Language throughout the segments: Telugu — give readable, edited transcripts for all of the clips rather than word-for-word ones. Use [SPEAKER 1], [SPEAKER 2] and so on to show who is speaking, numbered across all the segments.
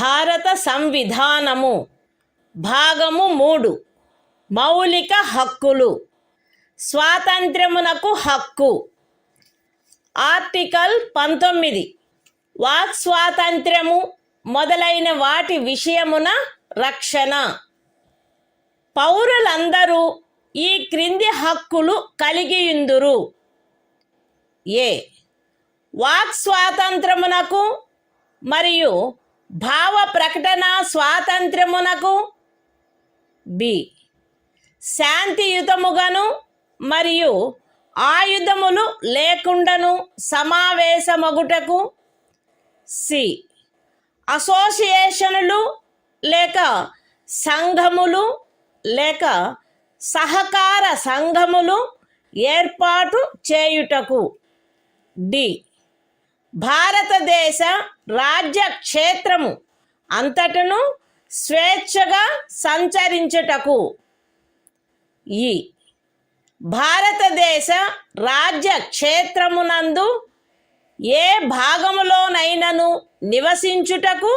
[SPEAKER 1] భారత సంవిధానము భాగము 3 మౌలిక హక్కులు స్వాతంత్ర్యమునకు హక్కు ఆర్టికల్ 19 వాక్ స్వాతంత్ర్యము మొదలైన వాటి విషయమున రక్షణ పౌరులందరూ ఈ క్రింది హక్కులు కలిగియుందురు. ఏ వాక్ స్వాతంత్రమునకు మరియు భావ ప్రకటన స్వాతంత్ర్యమునకు. బి శాంతియుతముగాను మరియు ఆయుధములు లేకుండాను సమావేశమగుటకు. సి అసోసియేషనులు లేక సంఘములు లేక సహకార సంఘములు ఏర్పాటు చేయుటకు. డి భారతదేశ రాజ్య క్షేత్రము అంతటను స్వేచ్ఛగా సంచరించుటకు. ఈ భారతదేశ రాజ్య క్షేత్రమునందు ఏ భాగములోనైనను నివసించుటకు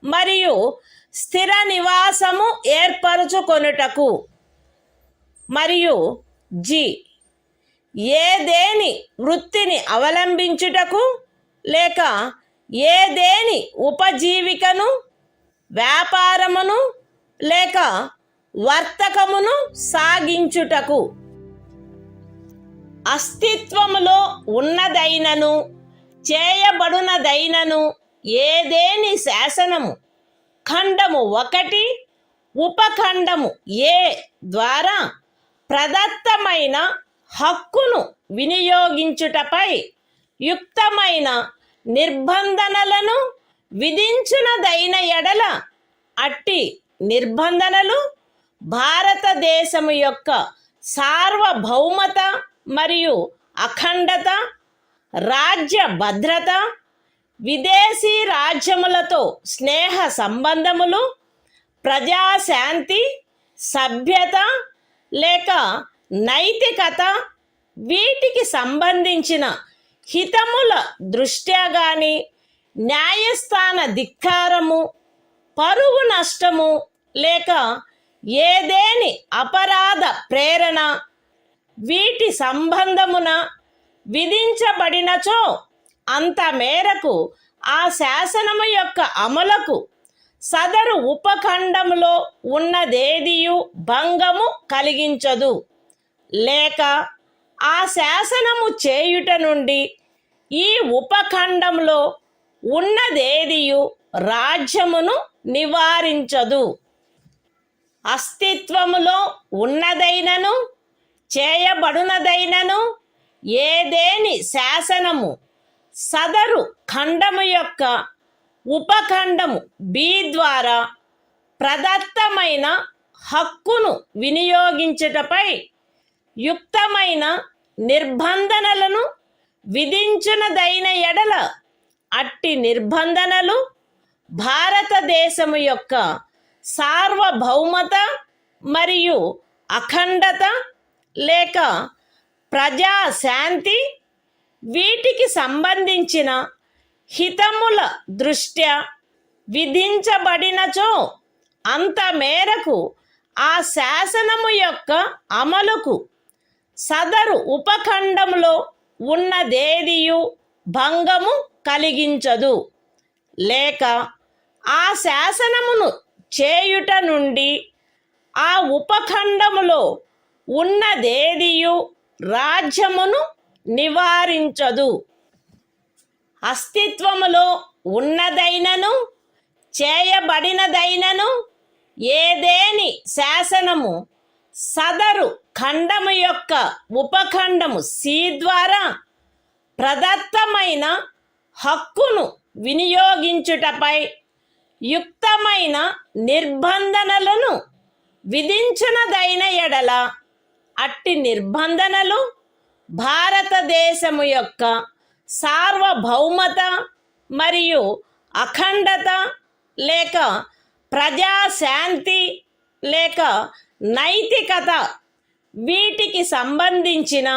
[SPEAKER 1] మరియు స్థిర నివాసము ఏర్పరచుకొనుటకు. మరియు జి ఏదేని వృత్తిని అవలంబించుటకు లేక ఏదేని ఉపజీవికను వ్యాపారమును లేక వర్తకమును సాగించుటకు. అస్తిత్వములో ఉన్నదైనను చేయబడునదైనను ఏదేని శాసనము ఖండము 1 ఉపఖండము ఏ ద్వారా ప్రదత్తమైన హక్కును వినియోగించుటపై యుక్తమైన నిర్బంధనలను విధించునదైన ఎడల అట్టి నిర్బంధనలు భారతదేశము యొక్క సార్వభౌమత మరియు అఖండత, రాజ్య భద్రత, విదేశీ రాజ్యములతో స్నేహ సంబంధములు, ప్రజాశాంతి, సభ్యత లేక నైతికత వీటికి సంబంధించిన హితముల దృష్ట్యా గాని న్యాయస్థాన ధిక్కారము, పరువు నష్టము లేక ఏదేని అపరాధ ప్రేరణ వీటి సంబంధమున విధించబడినచో అంత మేరకు ఆ శాసనము యొక్క అమలుకు సదరు ఉపఖండములో ఉన్నదేదియు భంగము కలిగించదు. లేక ఆ శాసనము చేయుట నుండి ఈ ఉపఖండంలో ఉన్నదేదియు రాజ్యమును నివారించదు. అస్తిత్వములో ఉన్నదైనను చేయబడునదైనను ఏదేని శాసనము సదరు ఖండము యొక్క ఉపఖండము బి ద్వారా ప్రదత్తమైన హక్కును వినియోగించుటపై యుక్తమైన నిర్బంధనలను విధించునదైన ఎడల అట్టి నిర్బంధనలు భారతదేశము యొక్క సార్వభౌమత మరియు అఖండత లేక ప్రజాశాంతి వీటికి సంబంధించిన హితముల దృష్ట్యా విధించబడినచో అంత మేరకు ఆ శాసనము యొక్క అమలుకు సదరు ఉపఖండంలో ఉన్నదేదియు భంగము కలిగించదు. లేక ఆ శాసనమును చేయుట నుండి ఆ ఉపఖండములో ఉన్నదేదియు రాజ్యమును నివారించదు. అస్తిత్వములో ఉన్నదైనను చేయబడినదైనను ఏదేని శాసనము సదరు ఖండము యొక్క ఉపఖండము సి ద్వారా ప్రదత్తమైన హక్కును వినియోగించుటపై యుక్తమైన నిర్బంధనలను విధించునదైన ఎడల అట్టి నిర్బంధనలు భారతదేశము యొక్క సార్వభౌమత మరియు అఖండత లేక ప్రజాశాంతి లేక నైతికత వీటికి సంబంధించిన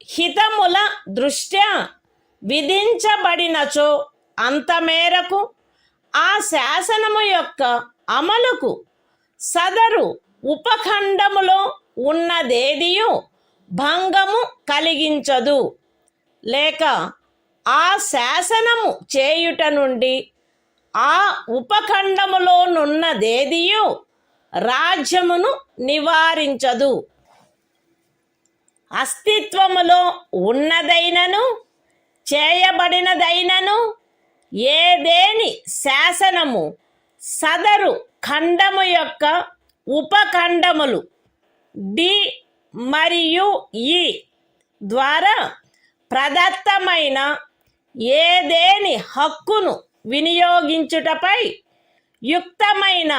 [SPEAKER 1] హితముల దృష్ట్యా విధించబడినచో అంత మేరకు ఆ శాసనము యొక్క అమలుకు సదరు ఉపఖండములో ఉన్నదేదియు భంగము కలిగించదు, లేక ఆ శాసనము చేయుట నుండి ఆ ఉపఖండములోనున్నదేదియు రాజ్యమును నివారించదు. అస్తిత్వములో ఉన్నదైనను చేయబడినదైనను ఏదేని శాసనము సదరు ఖండము యొక్క ఉపఖండములు డి మరియు ఈ ద్వారా ప్రదత్తమైన ఏదేని హక్కును వినియోగించుటపై యుక్తమైన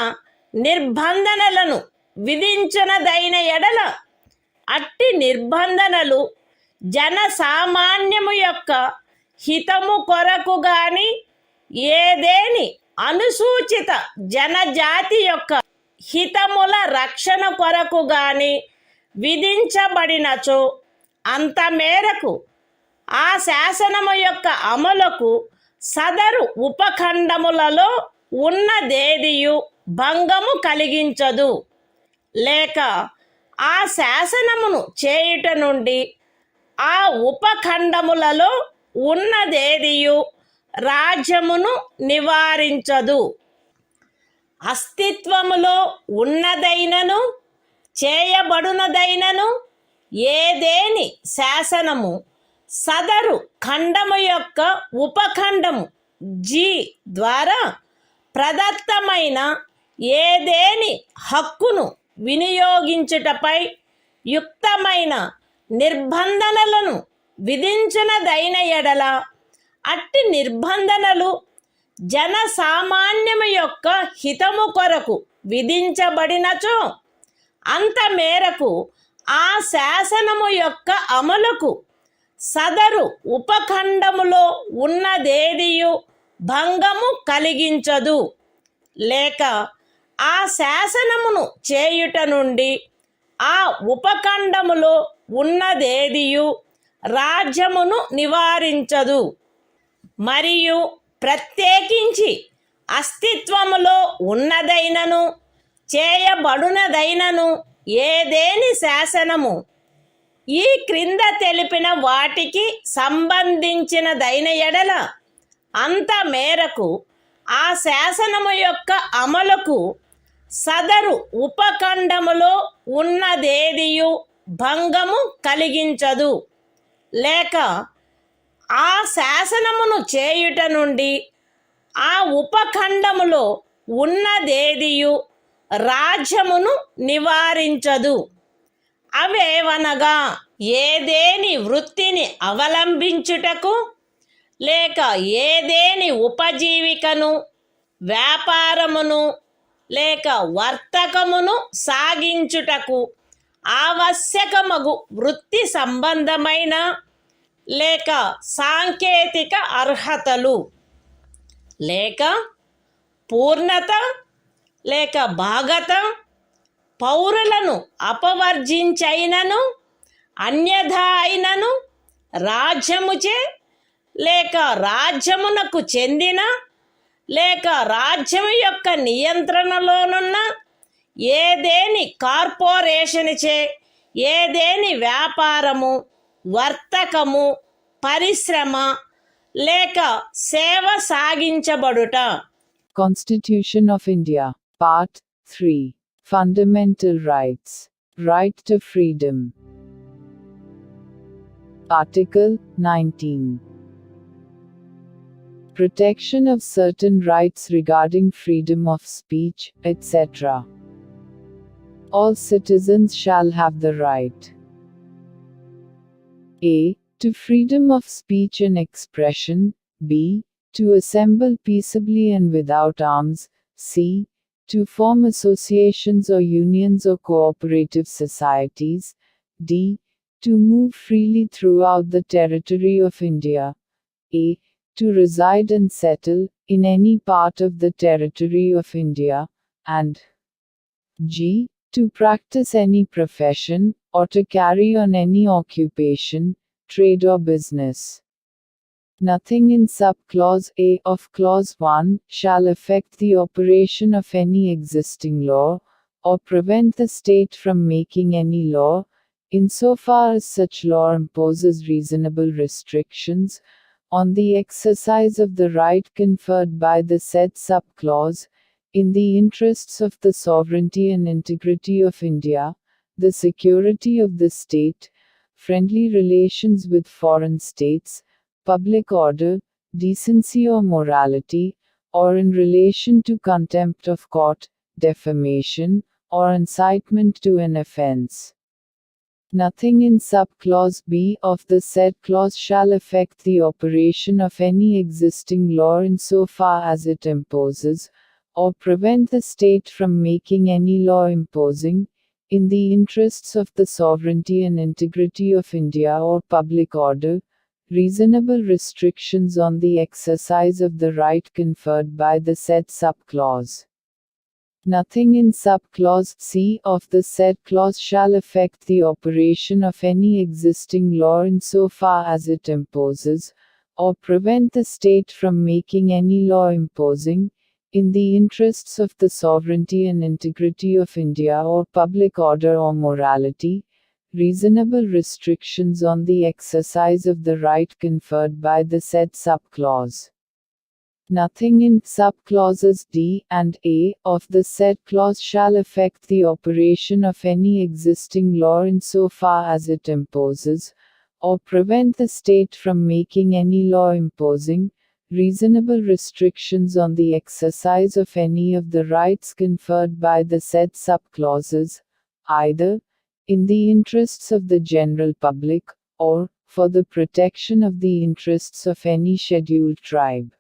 [SPEAKER 1] నిర్బంధనలను విధించునదైన ఎడల అట్టి నిర్బంధనలు జనసామాన్యము యొక్క హితము కొరకు గాని ఏదేని అనుసూచిత జనజాతి యొక్క హితముల రక్షణ కొరకు గాని విధించబడినచో అంత మేరకు ఆ శాసనము యొక్క అమలుకు సదరు ఉపఖండములలో ఉన్నదేదియు భంగము కలిగించదు, లేక ఆ శాసనమును చేయుట నుండి ఆ ఉపఖండములలో ఉన్నదేదియు రాజ్యమును నివారించదు. అస్తిత్వములో ఉన్నదైనను చేయబడునదైనను ఏదేని శాసనము సదరు ఖండము యొక్క ఉపఖండము జి ద్వారా ప్రదత్తమైన ఏదేని హక్కును వినియోగించుటపై యుక్తమైన నిర్బంధనలను విధించునదైన ఎడల అట్టి నిర్బంధనలు జనసామాన్యము యొక్క హితము కొరకు విధించబడినచో అంత మేరకు ఆ శాసనము యొక్క అమలుకు సదరు ఉపఖండములో ఉన్నదేదియు భంగము కలిగించదు, లేక ఆ శాసనమును చేయుట నుండి ఆ ఉపఖండములో ఉన్నదేదియు రాజ్యమును నివారించదు. మరియు ప్రత్యేకించి అస్తిత్వములో ఉన్నదైనను చేయబడునదైనను ఏదేని శాసనము ఈ క్రింద తెలిపిన వాటికి సంబంధించినదైన ఎడల అంత మేరకు ఆ శాసనము యొక్క అమలుకు సదరు ఉపఖండములో ఉన్నదేదియు భంగము కలిగించదు, లేక ఆ శాసనమును చేయుట నుండి ఆ ఉపఖండములో ఉన్నదేదియు రాజ్యమును నివారించదు. అవేవనగా ఏదేని వృత్తిని అవలంబించుటకు లేక ఏదేని ఉపజీవికను వ్యాపారమును లేక వర్తకమును సాగించుటకు ఆవశ్యకమగు వృత్తి సంబంధమైన లేక సాంకేతిక అర్హతలు లేక పూర్ణత లేక భాగత పౌరులను అపవర్జించైనను అన్యథా అయినను రాజ్యముచే లేక రాజ్యమునకు చెందిన లేక రాజ్యము యొక్క నియంత్రణలోనున్న ఏదేని కార్పొరేషన్చే ఏదేని వ్యాపారము వర్తకము పరిశ్రమ లేక సేవ సాగించబడుట.
[SPEAKER 2] Constitution of India, Part 3, Fundamental Rights, Right to Freedom. Article 19. Protection of certain rights regarding freedom of speech, etc. All citizens shall have the right a. to freedom of speech and expression, b. to assemble peaceably and without arms, c. to form associations or unions or cooperative societies, d. to move freely throughout the territory of India, a. to reside and settle in any part of the territory of India, and g. to practice any profession, or to carry on any occupation, trade or business. Nothing in subclause A of clause 1 shall affect the operation of any existing law, or prevent the state from making any law, insofar as such law imposes reasonable restrictions on the exercise of the right conferred by the said subclause, in the interests of the sovereignty and integrity of India, the security of the state, friendly relations with foreign states, public order, decency or morality, or in relation to contempt of court, defamation, or incitement to an offense. Nothing in subclause B of the said clause shall affect the operation of any existing law insofar as it imposes, or prevent the state from making any law imposing, in the interests of the sovereignty and integrity of India or public order, reasonable restrictions on the exercise of the right conferred by the said subclause. Nothing in subclause C of the said clause shall affect the operation of any existing law insofar as it imposes, or prevent the state from making any law imposing, in the interests of the sovereignty and integrity of India or public order or morality, reasonable restrictions on the exercise of the right conferred by the said subclause. Nothing in subclauses D and A of the said clause shall affect the operation of any existing law insofar as it imposes, or prevent the state from making any law imposing, reasonable restrictions on the exercise of any of the rights conferred by the said subclauses, either in the interests of the general public, or for the protection of the interests of any scheduled tribe.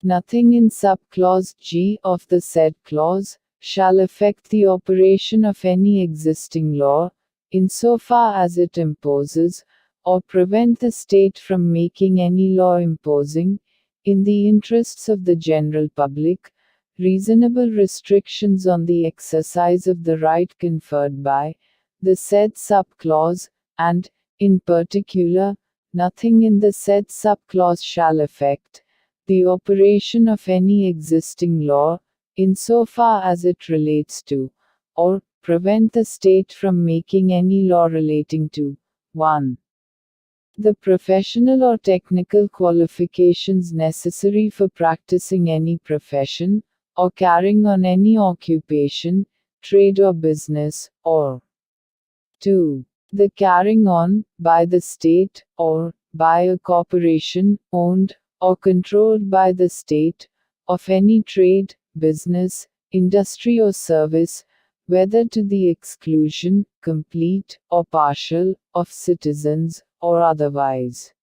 [SPEAKER 2] Nothing in subclause G of the said clause shall affect the operation of any existing law, insofar as it imposes, or prevent the state from making any law imposing, in the interests of the general public, reasonable restrictions on the exercise of the right conferred by the said subclause, and, in particular, nothing in the said subclause shall affect the operation of any existing law, insofar as it relates to, or prevent the state from making any law relating to 1. The professional or technical qualifications necessary for practicing any profession, or carrying on any occupation, trade or business, or 2. The carrying on, by the state, or by a corporation, owned, or controlled by the state, of any trade, business, industry or service, whether to the exclusion, complete, or partial, of citizens, or otherwise.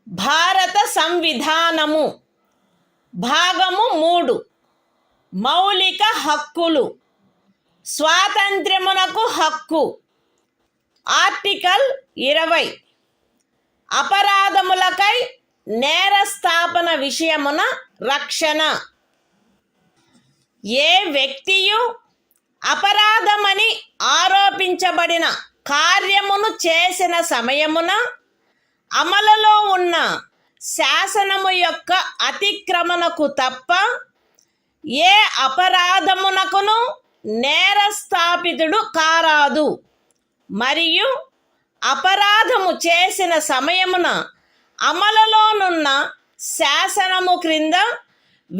[SPEAKER 1] భారత సంవిధానము భాగము 3 మౌలిక హక్కులు స్వాతంత్ర్యమునకు హక్కు ఆర్టికల్ 20 అపరాధములకై నేరస్థాపన విషయమున రక్షణ ఏ వ్యక్తియు అపరాధమని ఆరోపించబడిన కార్యమును చేసిన సమయమున అమలులో ఉన్న శాసనము యొక్క అతిక్రమణకు తప్ప ఏ అపరాధమునకును నేరస్థాపితుడు కారాదు మరియు అపరాధము చేసిన సమయమున అమలులోనున్న శాసనము క్రింద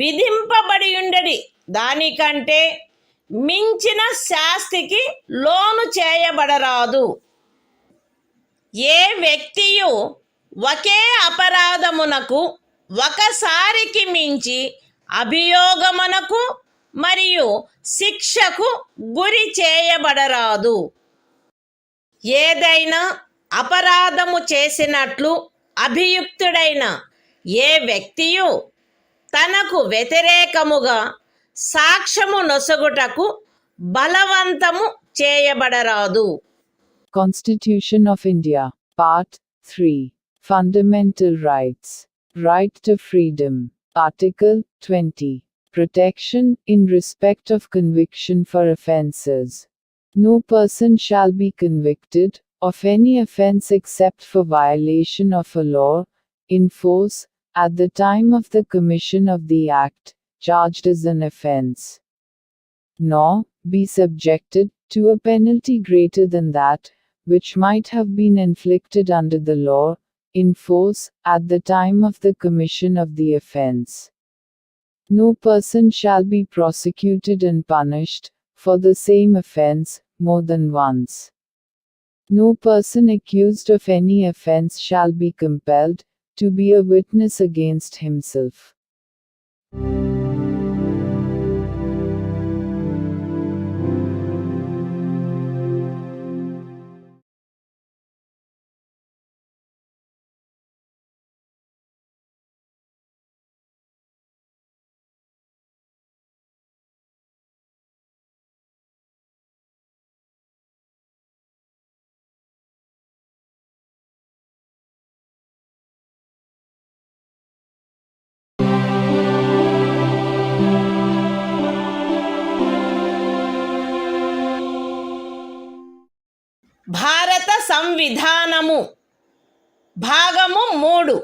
[SPEAKER 1] విధింపబడియుండడి దానికంటే మించిన శాస్తికి లోను చేయబడరాదు. ఏ వ్యక్తియు ఒకే అపరాధమునకు ఒకసారికి మించి అభియోగమునకు మరియు శిక్షకు గురి చేయబడరాదు. ఏదైనా అపరాధము చేసినట్లు అభియుక్తుడైన ఏ వ్యక్తియు తనకు వ్యతిరేకముగా సాక్ష్యము నొసగుటకు బలవంతము చేయబడరాదు.
[SPEAKER 2] Constitution of India, Part 3. Fundamental Rights. Right to Freedom. Article 20. Protection in respect of conviction for offences. No person shall be convicted of any offence except for violation of a law in force at the time of the commission of the act charged as an offence, nor be subjected to a penalty greater than that which might have been inflicted under the law in force at the time of the commission of the offence. No person shall be prosecuted and punished for the same offence more than once. No person accused of any offence shall be compelled to be a witness against himself.
[SPEAKER 1] భారత సంవిధానము భాగము 3.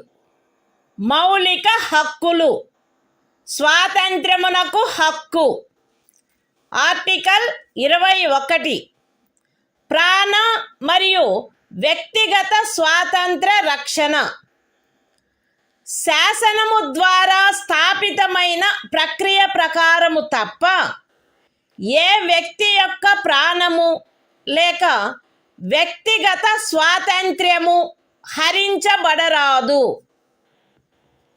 [SPEAKER 1] మౌలిక హక్కులు. స్వాతంత్ర్యమునకు హక్కు. ఆర్టికల్ 21. ప్రాణ మరియు వ్యక్తిగత స్వాతంత్ర రక్షణ. శాసనము ద్వారా స్థాపితమైన ప్రక్రియ ప్రకారము తప్ప ఏ వ్యక్తి యొక్క ప్రాణము లేక వ్యక్తిగత స్వాతంత్ర్యము హరించబడరాదు.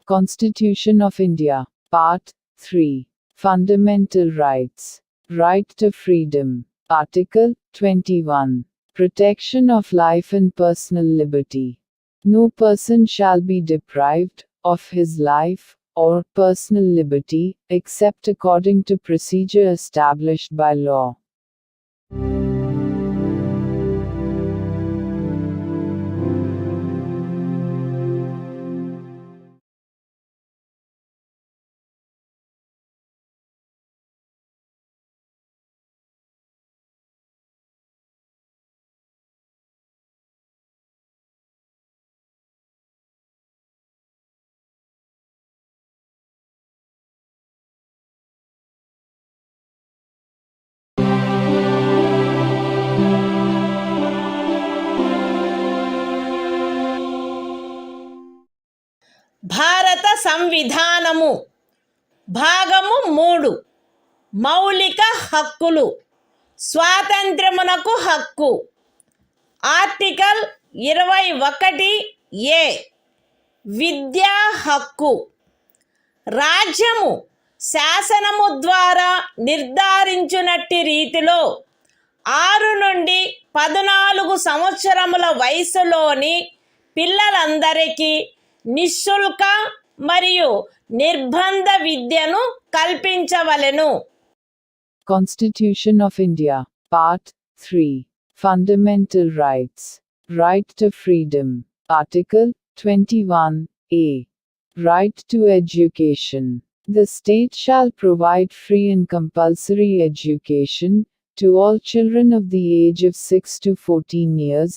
[SPEAKER 2] Constitution of India, Part 3. Fundamental Rights. Right to Freedom. Article 21. Protection of life and personal liberty. No person shall be deprived of his life or personal liberty except according to procedure established by law.
[SPEAKER 1] భారత సంవిధానము భాగము 3. మౌలిక హక్కులు. స్వాతంత్ర్యమునకు హక్కు. Article 21A. విద్యా హక్కు. రాజ్యము శాసనము ద్వారా నిర్ధారించునట్టి రీతిలో 6 నుండి 14 సంవత్సరముల వయసులోని పిల్లలందరికీ నిశుల్క మరియు నిర్బంధ విద్యను కల్పించవలెను.
[SPEAKER 2] Constitution of India, Part 3. Fundamental Rights. Right to Freedom. Article 21A. Right to Education. The state shall provide free and compulsory education to all children of the age of 6 to 14 years,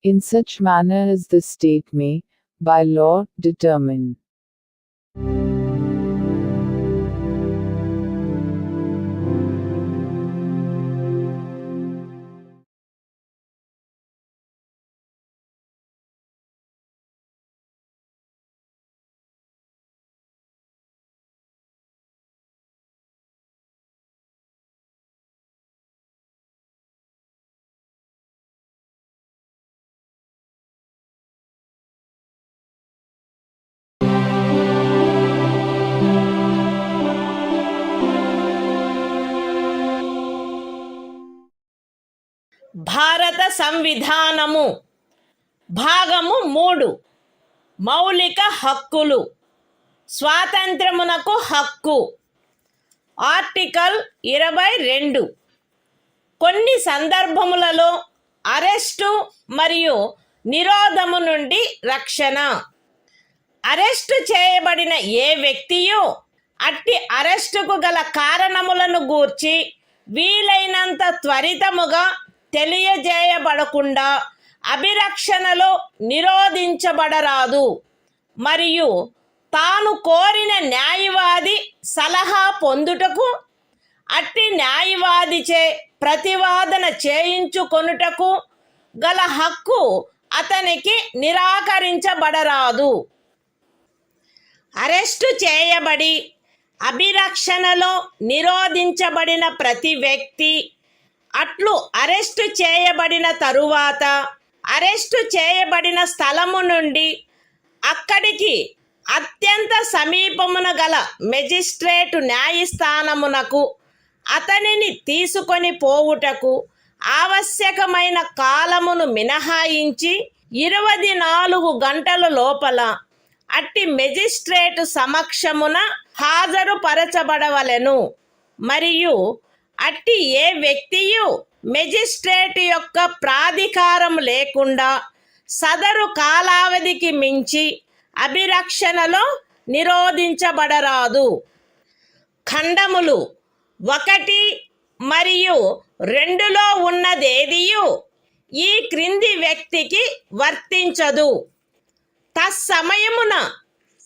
[SPEAKER 2] in such manner as the state may, by law, determine.
[SPEAKER 1] సంవిధానము. భాగము 3. మౌలిక హక్కులు. స్వాతంత్రమునకు హక్కు. ఆర్టికల్ 22. కొన్ని సందర్భములలో అరెస్టు మరియు నిరోధము నుండి రక్షణ. అరెస్టు చేయబడిన ఏ వ్యక్తియు అట్టి అరెస్టుకు గల కారణములను గూర్చి వీలైనంత త్వరితముగా తెలియజేయబడకుండా అభిరక్షణలో నిరోధించబడరాదు మరియు తాను కోరిన న్యాయవాది సలహా పొందుటకు అట్టి న్యాయవాదిచే ప్రతివాదన చేయించుకొనుటకు గల హక్కు అతనికి నిరాకరించబడరాదు. అరెస్టు చేయబడి అభిరక్షణలో నిరోధించబడిన ప్రతి వ్యక్తి అట్లు అరెస్టు చేయబడిన తరువాత అరెస్టు చేయబడిన స్థలము నుండి అక్కడికి అత్యంత సమీపమున గల మెజిస్ట్రేటు న్యాయస్థానమునకు అతనిని తీసుకొని పోవుటకు ఆవశ్యకమైన కాలమును మినహాయించి 24 గంటల లోపల అట్టి మెజిస్ట్రేటు సమక్షమున హాజరుపరచబడవలెను. మరియు అట్టి ఏ వ్యక్తియు మెజిస్ట్రేటు యొక్క ప్రాధికారం లేకుండా సదరు కాలావధికి మించి అభిరక్షణలో నిరోధించబడరాదు. ఖండములు 1 మరియు 2లో ఉన్నదేదియు ఈ క్రింది వ్యక్తికి వర్తించదు. తత్సమయమున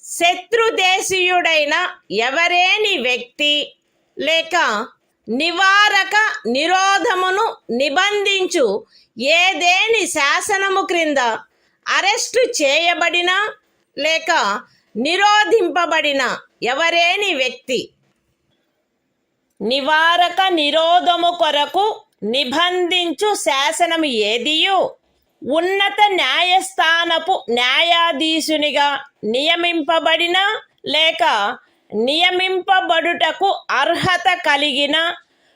[SPEAKER 1] శత్రుదేశీయుడైన ఎవరేని వ్యక్తి లేక నివారక నిరోధమును నిబంధించు ఏదేని శాసనము క్రింద అరెస్టు చేయబడిన లేక నిరోధింపబడిన ఎవరేని వ్యక్తి నివారక నిరోధము కొరకు నిబంధించు శాసనము ఏదియు ఉన్నత న్యాయస్థానపు న్యాయాధీశునిగా నియమింపబడిన లేక నియమింపబడుటకు అర్హత కలిగిన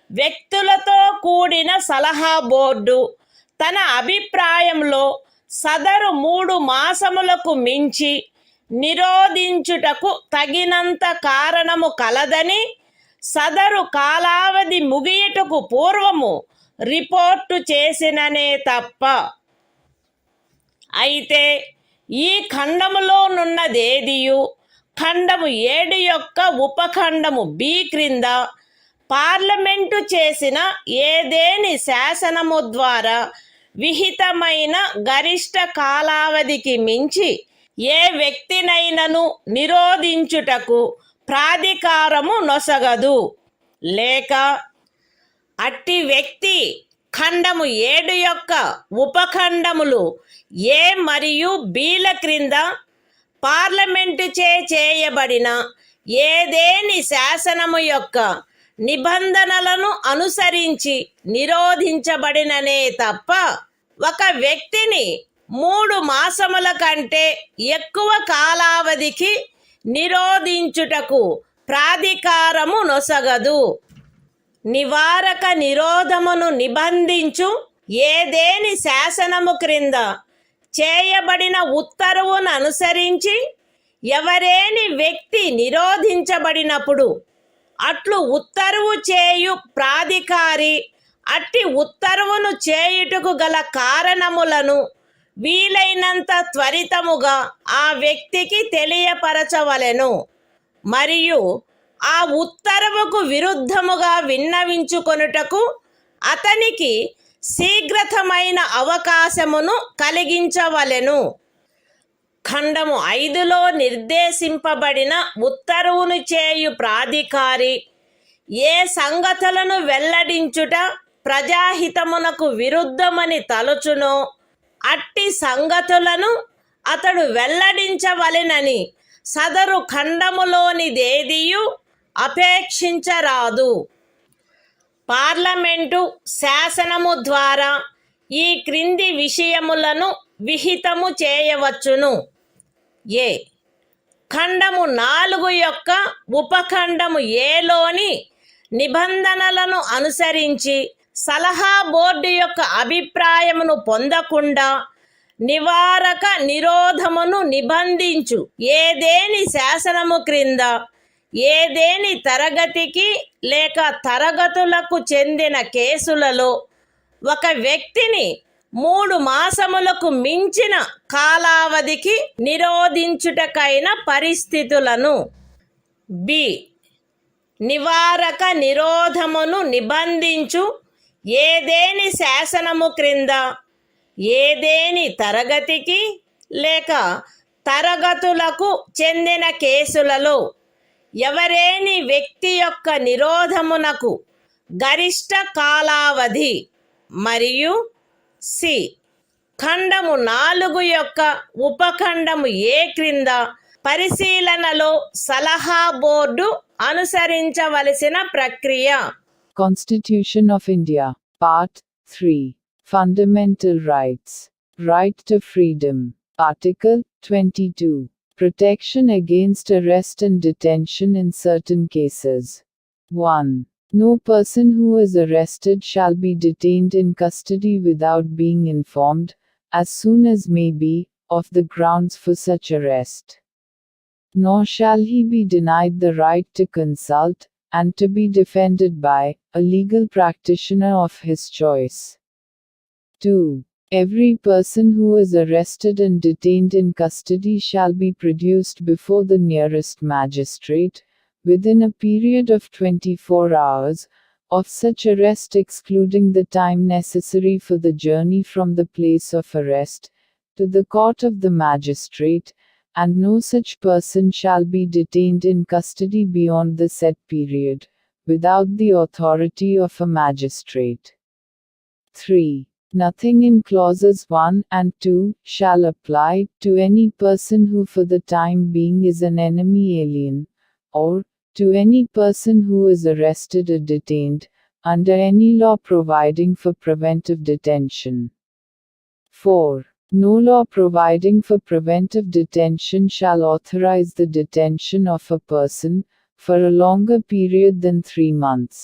[SPEAKER 1] వ్యక్తులతో కూడిన సలహా బోర్డు తన అభిప్రాయంలో సదరు 3 మాసములకు మించి నిరోధించుటకు తగినంత కారణము కలదని సదరు కాలావధి ముగియుటకు పూర్వము రిపోర్టు చేసిననే తప్ప. అయితే ఈ ఖండములోనున్నదేదియు ఖండము 7 యొక్క ఉపఖండము B క్రింద పార్లమెంటు చేసిన ఏదేని శాసనము ద్వారా విహితమైన గరిష్ట కాలావధికి మించి ఏ వ్యక్తినైనను నిరోధించుటకు ప్రాధికారము నొసగదు. లేక అట్టి వ్యక్తి ఖండము 7 యొక్క ఉపఖండములు A మరియు Bల క్రింద పార్లమెంటు చేయబడిన ఏదేని శాసనము యొక్క నిబంధనలను అనుసరించి నిరోధించబడిననే తప్ప ఒక వ్యక్తిని 3 మాసముల కంటే ఎక్కువ కాలావధికి నిరోధించుటకు ప్రాధికారము నొసగదు. నివారక నిరోధమును నిబంధించు ఏదేని శాసనము క్రింద చేయబడిన ఉత్తర్వును అనుసరించి ఎవరేని వ్యక్తి నిరోధించబడినప్పుడు అట్లు ఉత్తర్వు చేయు ప్రాధికారి అట్టి ఉత్తర్వును చేయుటకు గల కారణములను వీలైనంత త్వరితముగా ఆ వ్యక్తికి తెలియపరచవలెను. మరియు ఆ ఉత్తర్వుకు విరుద్ధముగా విన్నవించుకొనుటకు అతనికి శీఘ్రతమైన అవకాశమును కలిగించవలెను. ఖండము 5లో నిర్దేశింపబడిన ఉత్తర్వును చేయు ప్రాధికారి ఏ సంగతులను వెల్లడించుట ప్రజాహితమునకు విరుద్ధమని తలచునో అట్టి సంగతులను అతడు వెల్లడించవలెనని సదరు ఖండములోనిదేదియు అపేక్షించరాదు. పార్లమెంటు శాసనము ద్వారా ఈ క్రింది విషయములను విహితము చేయవచ్చును. ఏ ఖండము 4 యొక్క ఉపఖండము ఏలోని నిబంధనలను అనుసరించి సలహా బోర్డు యొక్క అభిప్రాయమును పొందకుండా నివారక నిరోధమును నిబంధించు ఏదేని శాసనము క్రింద ఏదేని తరగతికి లేక తరగతులకు చెందిన కేసులలో ఒక వ్యక్తిని 3 మాసములకు మించిన కాలావధికి నిరోధించుటకైన పరిస్థితులను. బి. నివారక నిరోధమును నిబంధించు ఏదేని శాసనము క్రింద ఏదేని తరగతికి లేక తరగతులకు చెందిన కేసులలో ఎవరేని వ్యక్తి యొక్క నిరోధమునకు గరిష్ట కాలావధి మరియు సి. ఖండము 4 యొక్క ఉపఖండము ఏ క్రింద పరిశీలనలో సలహా బోర్డు అనుసరించవలసిన ప్రక్రియ.
[SPEAKER 2] Constitution of India, Part 3. Fundamental Rights. Right to Freedom. Article 22. Protection against arrest and detention in certain cases. 1. No person who is arrested shall be detained in custody without being informed, as soon as may be, of the grounds for such arrest. Nor shall he be denied the right to consult, and to be defended by, a legal practitioner of his choice. 2. Every person who is arrested and detained in custody shall be produced before the nearest magistrate, within a period of 24 hours, of such arrest excluding the time necessary for the journey from the place of arrest, to the court of the magistrate, and no such person shall be detained in custody beyond the said period, without the authority of a magistrate. 3. Nothing in clauses 1 and 2 shall apply to any person who for the time being is an enemy alien, or to any person who is arrested or detained, under any law providing for preventive detention. 4. No law providing for preventive detention shall authorize the detention of a person, for a longer period than 3 months.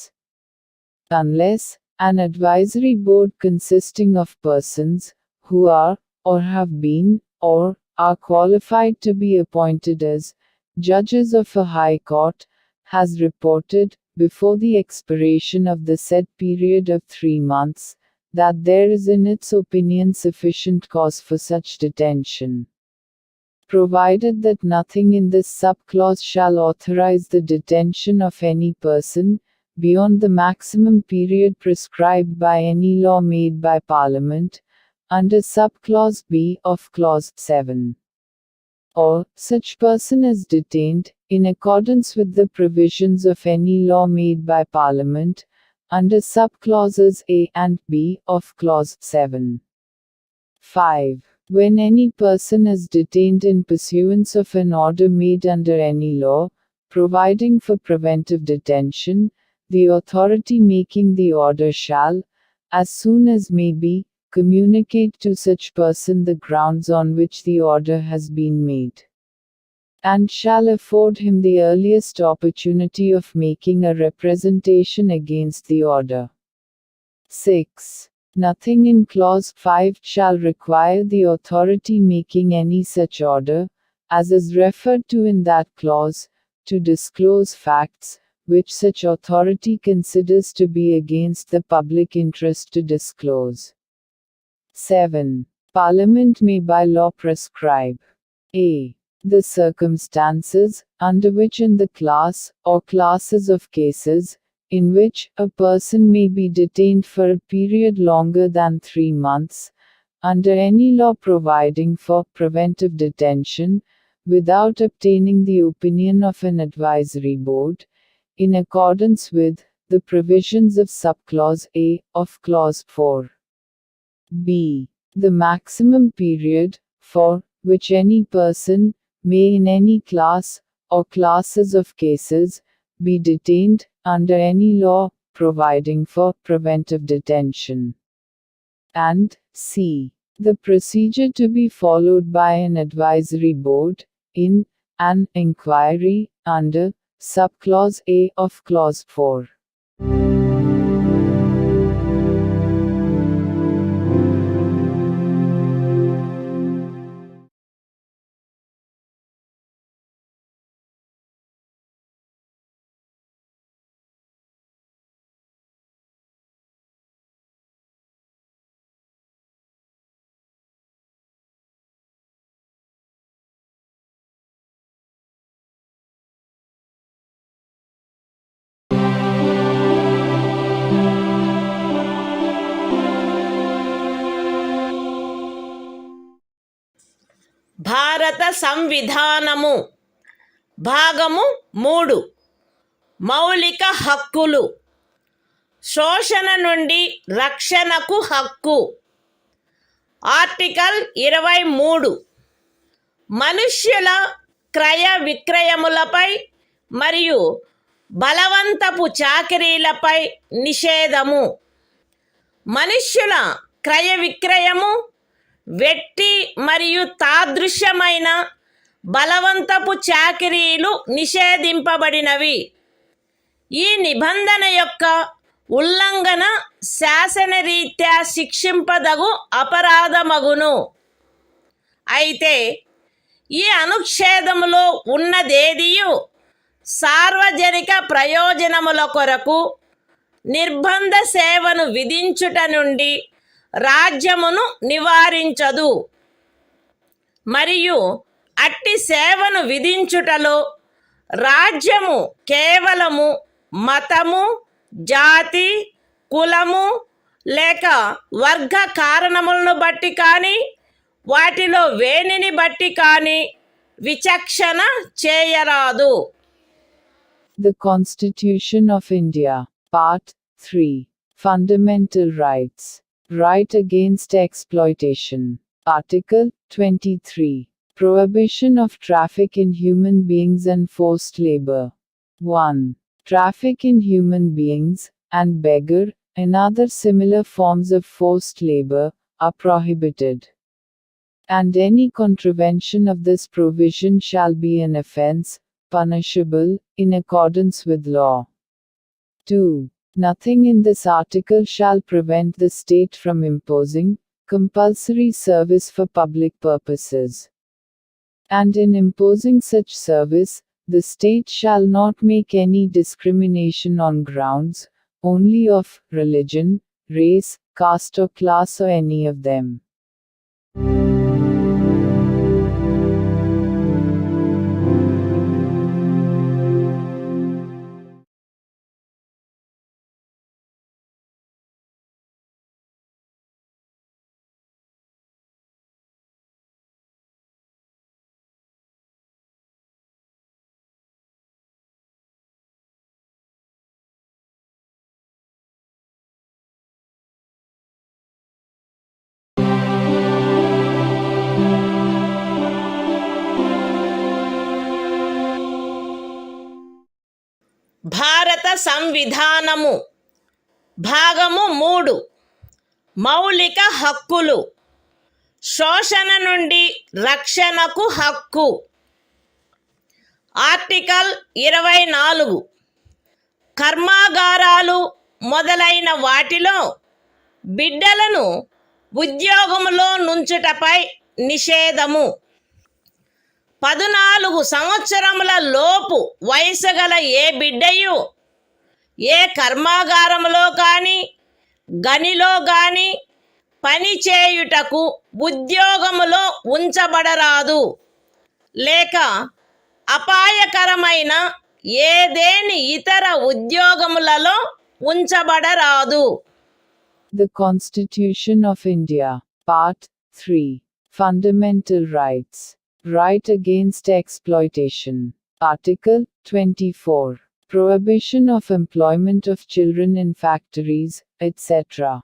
[SPEAKER 2] Unless, an advisory board consisting of persons, who are, or have been, or are qualified to be appointed as, judges of a high court, has reported, before the expiration of the said period of 3 months, that there is in its opinion sufficient cause for such detention. Provided that nothing in this subclause shall authorize the detention of any person, beyond the maximum period prescribed by any law made by Parliament, under subclause B of clause 7. Or, such person is detained, in accordance with the provisions of any law made by Parliament, under subclauses A and B of clause 7. 5. When any person is detained in pursuance of an order made under any law, providing for preventive detention, the authority making the order shall, as soon as may be, communicate to such person the grounds on which the order has been made, and shall afford him the earliest opportunity of making a representation against the order. 6. Nothing in clause 5 shall require the authority making any such order, as is referred to in that clause, to disclose facts, which such authority considers to be against the public interest to disclose. 7. Parliament may by law prescribe a. The circumstances, under which in the class, or classes of cases, in which, a person may be detained for a period longer than 3 months, under any law providing for preventive detention, without obtaining the opinion of an advisory board, in accordance with, the provisions of subclause A, of clause 4. B. The maximum period, for which any person, may in any class, or classes of cases, be detained, under any law, providing for preventive detention. And C. The procedure to be followed by an advisory board, in, an inquiry, under, subclause A of clause 4.
[SPEAKER 1] భారత సంవిధానము భాగము 3 మౌలిక హక్కులు శోషణ నుండి రక్షణకు హక్కు ఆర్టికల్ 23 మనుష్యుల క్రయ విక్రయములపై మరియు బలవంతపు చాకిరీలపై నిషేధము మనుష్యుల క్రయ విక్రయము వెట్టి మరియు తాదృశ్యమైన బలవంతపు చాకిరీలు నిషేధింపబడినవి. ఈ నిబంధన యొక్క ఉల్లంఘన శాసనరీత్యా శిక్షింపదగు అపరాధమగును. అయితే ఈ అనుచ్ఛేదములో ఉన్నదేదియు సార్వజనిక ప్రయోజనముల కొరకు నిర్బంధ సేవను విధించుట నుండి రాజ్యమును నివారించదు మరియు అట్టి సేవను విధించుటలో రాజ్యము కేవలము మతము, జాతి, కులము లేక వర్గ కారణములను బట్టి కానీ వాటిలో వేనిని బట్టి కానీ విచక్షణ చేయరాదు.
[SPEAKER 2] The Constitution of India, Part 3, Fundamental Rights. Right against exploitation. Article 23. Prohibition of traffic in human beings and forced labor. 1. Traffic in human beings, and beggar, and other similar forms of forced labor, are prohibited. And any contravention of this provision shall be an offense, punishable, in accordance with law. 2. Nothing in this article shall prevent the state from imposing compulsory service for public purposes. And in imposing such service, the state shall not make any discrimination on grounds only of religion, race, caste or class or any of them.
[SPEAKER 1] భారత సంవిధానము భాగము 3 మౌలిక హక్కులు శోషణ నుండి రక్షణకు హక్కు ఆర్టికల్ 24 కర్మాగారాలు మొదలైన వాటిలో బిడ్డలను ఉద్యోగములో నుంచుటపై నిషేధము 14 సంవత్సరముల లోపు వయసు గల ఏ బిడ్డయు ఏ కర్మాగారములో కానీ గనిలో కానీ పని చేయుటకు ఉద్యోగములో ఉంచబడరాదు లేక అపాయకరమైన ఏదేని ఇతర ఉద్యోగములలో ఉంచబడరాదు.
[SPEAKER 2] The Constitution of India, Part 3, Fundamental Rights. Right against exploitation. Article 24. Prohibition of employment of children in factories, etc.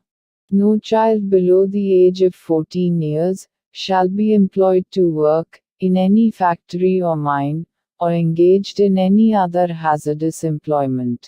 [SPEAKER 2] No child below the age of 14 years shall be employed to work in any factory or mine, or engaged in any other hazardous employment.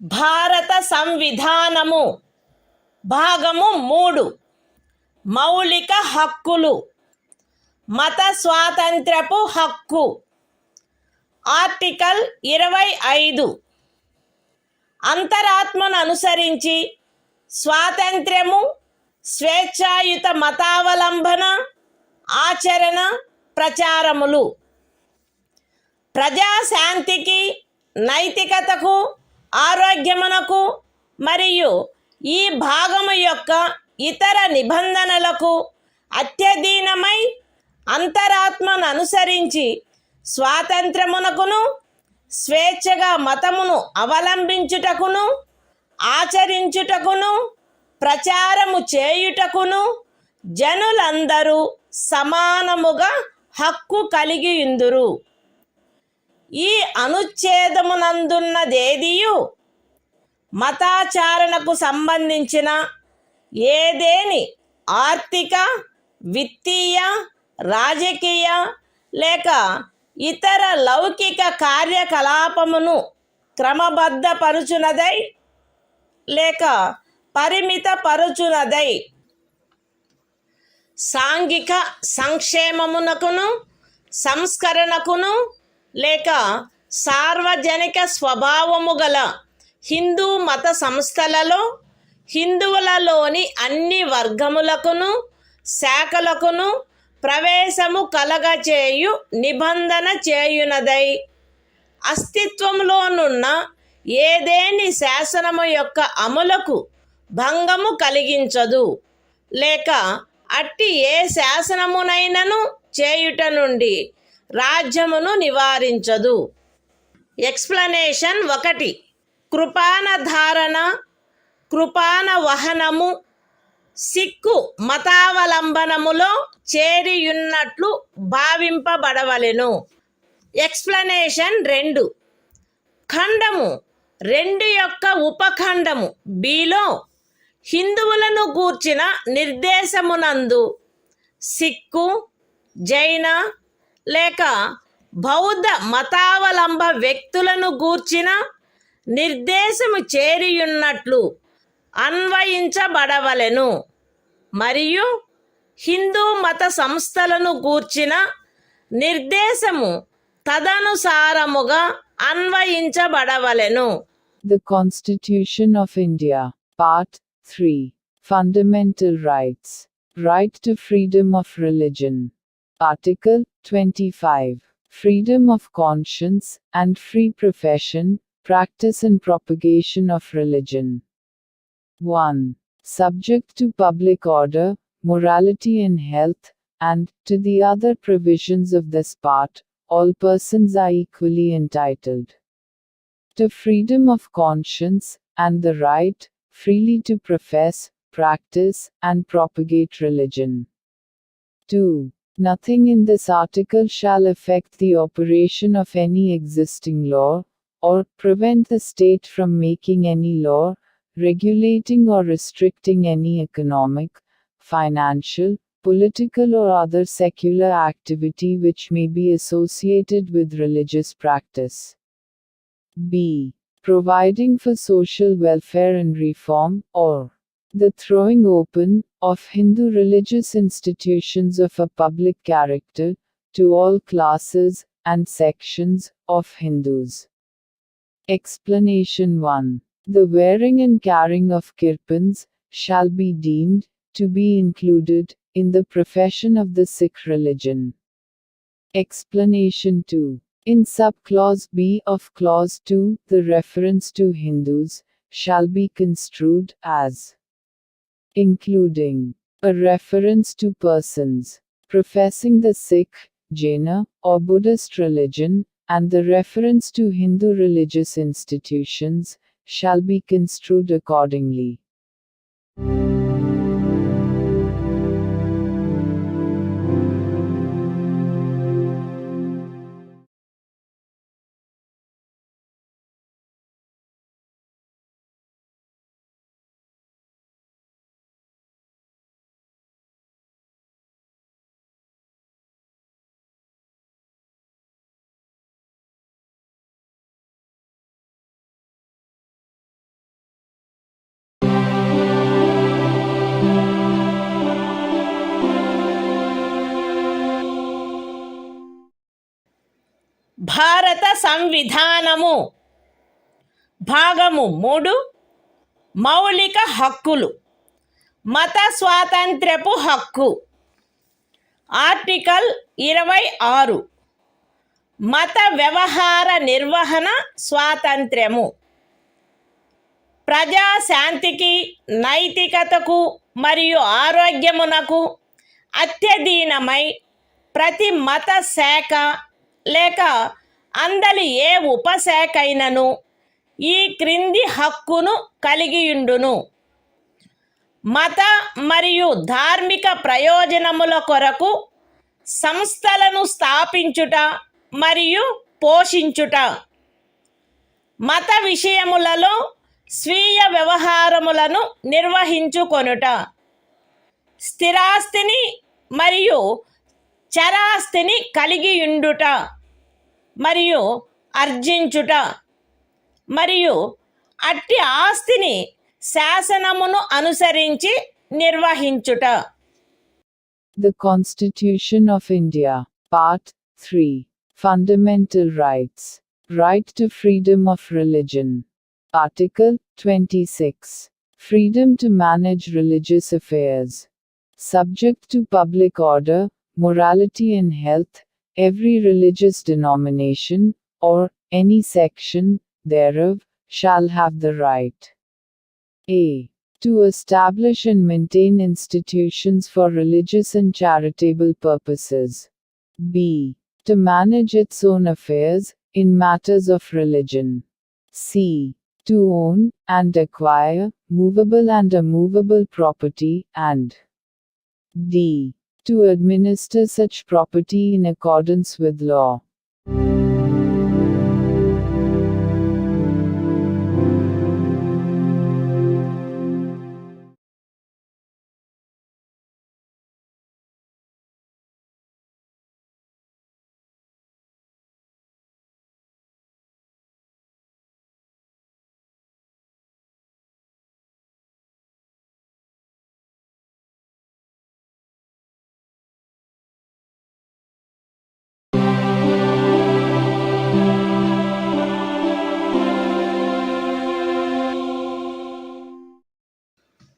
[SPEAKER 1] భారత సంవిధానము భాగము 3 మౌలిక హక్కులు మత స్వాతంత్ర్యపు హక్కు ఆర్టికల్ 25 అంతరాత్మను అనుసరించి స్వాతంత్ర్యము, స్వేచ్ఛాయుత మతావలంబన, ఆచరణ, ప్రచారములు ప్రజాశాంతికి, నైతికతకు, ఆరోగ్యమునకు మరియు ఈ భాగము యొక్క ఇతర నిబంధనలకు అత్యధీనమై అంతరాత్మను అనుసరించి స్వాతంత్రమునకును, స్వేచ్ఛగా మతమును అవలంబించుటకును, ఆచరించుటకును, ప్రచారము చేయుటకును జనులందరూ సమానముగా హక్కు కలిగియుందురు. ఈ అనుచ్ఛేదమునందున్నదేదియు మతాచారణకు సంబంధించిన ఏదేని ఆర్థిక, విత్తీయ, రాజకీయ లేక ఇతర లౌకిక కార్యకలాపమును క్రమబద్ధపరుచునదై లేక పరిమితపరుచునదై సాంఘిక సంక్షేమమునకును, సంస్కరణకును లేక సార్వజనిక స్వభావము గల హిందూ మత సంస్థలలో హిందువులలోని అన్ని వర్గములకును, శాఖలకును ప్రవేశము కలగచేయు నిబంధన చేయునదై అస్తిత్వములోనున్న ఏదేని శాసనము యొక్క అమలుకు భంగము కలిగించదు లేక అట్టి ఏ శాసనమునైనను చేయుట నుండి రాజ్యమును నివారించదు. ఎక్స్ప్లనేషన్ 1. కృపాన ధారణ, కృపాన వహనము సిక్కు మతావలంబనములో చేరియున్నట్లు భావింపబడవలెను. ఎక్స్ప్లనేషన్ 2. ఖండము 2 యొక్క ఉపఖండము బిలో హిందువులను గూర్చిన నిర్దేశమునందు సిక్కు, జైన లేక బౌద్ధ మతావలంబ వ్యక్తులను గూర్చిన నిర్దేశము చేరియున్నట్లు అన్వయించబడవలెను మరియు హిందూ మత సంస్థలను గూర్చిన నిర్దేశము తదనుసారముగా అన్వయించబడవలెను.
[SPEAKER 2] The Constitution of India, Part 3. Fundamental Rights. Right to freedom of religion. Article 25. Freedom of conscience and free profession, practice and propagation of religion. 1. Subject to public order, morality and health, and, to the other provisions of this part, all persons are equally entitled to freedom of conscience, and the right, freely to profess, practice, and propagate religion. 2. Nothing in this article shall affect the operation of any existing law, or prevent the state from making any law, regulating or restricting any economic, financial, political or other secular activity which may be associated with religious practice. B. Providing for social welfare and reform, or the throwing open of Hindu religious institutions of a public character to all classes and sections of Hindus. Explanation 1. The wearing and carrying of kirpans shall be deemed to be included in the profession of the Sikh religion. Explanation 2. In subclause B of clause 2, the reference to Hindus shall be construed as including a reference to persons professing the Sikh, Jaina, or Buddhist religion, and the reference to Hindu religious institutions shall be construed accordingly.
[SPEAKER 1] భారత సంవిధానము భాగము 3 మౌలిక హక్కులు. మత స్వాతంత్ర్యపు హక్కు. ఆర్టికల్ 26 మత వ్యవహార నిర్వహణ స్వాతంత్ర్యము. ప్రజాశాంతికి, నైతికతకు మరియు ఆరోగ్యమునకు అత్యధీనమై ప్రతి మత శాఖ లేక అందలి ఏ ఉపశాఖైనను ఈ క్రింది హక్కును కలిగియుండును. మత మరియు ధార్మిక ప్రయోజనముల కొరకు సంస్థలను స్థాపించుట మరియు పోషించుట. మత విషయములలో స్వీయ వ్యవహారములను నిర్వహించుకొనుట. స్థిరాస్తిని మరియు చరాస్తిని కలిగియుండుట మరియు ఆర్జించుట మరియు అట్టి ఆస్తిని శాసనమును అనుసరించి నిర్వహించుట.
[SPEAKER 2] The Constitution of India, Part 3, Fundamental Rights. Right to freedom of religion. Article 26. Freedom to manage religious affairs. Subject to public order, morality and health, every religious denomination, or any section thereof, shall have the right a. to establish and maintain institutions for religious and charitable purposes. b. to manage its own affairs, in matters of religion. c. to own, and acquire, movable and immovable property, and d. to administer such property in accordance with law.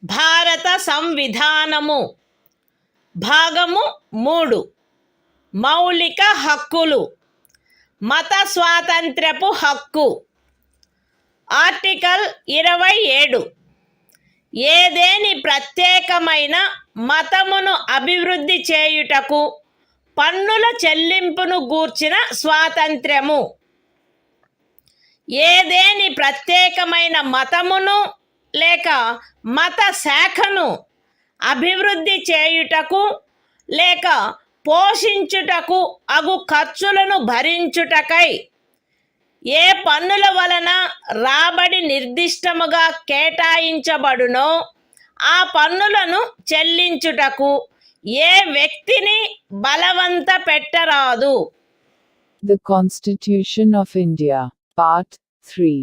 [SPEAKER 1] భారత సంవిధానము. భాగము 3 మౌలిక హక్కులు. మత స్వాతంత్ర్యపు హక్కు. ఆర్టికల్ 27 ఏదేని ప్రత్యేకమైన మతమును అభివృద్ధి చేయుటకు పన్నుల చెల్లింపును గూర్చిన స్వాతంత్ర్యము. ఏదేని ప్రత్యేకమైన మతమును లేక మత శాఖను అభివృద్ధి చేయుటకు లేక పోషించుటకు అగు ఖర్చులను భరించుటకై ఏ పన్నుల వలన రాబడి నిర్దిష్టముగా కేటాయించబడునో ఆ పన్నులను చెల్లించుటకు ఏ వ్యక్తిని బలవంత పెట్టరాదు.
[SPEAKER 2] The Constitution of India, Part 3,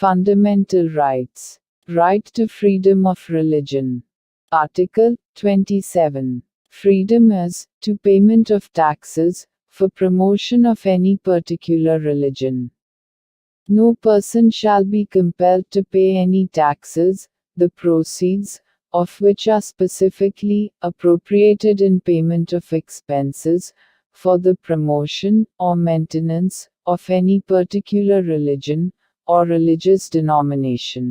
[SPEAKER 2] Fundamental Rights. Right to freedom of religion. Article 27. Freedom as to payment of taxes for promotion of any particular religion. No person shall be compelled to pay any taxes, the proceeds of which are specifically appropriated in payment of expenses for the promotion or maintenance of any particular religion or religious denomination.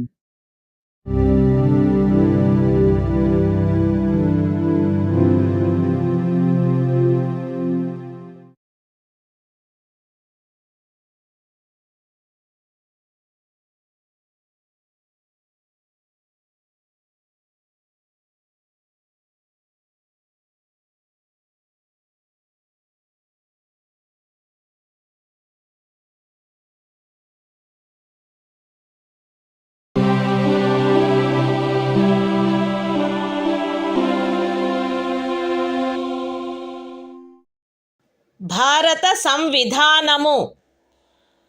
[SPEAKER 1] భారత సంవిధానము.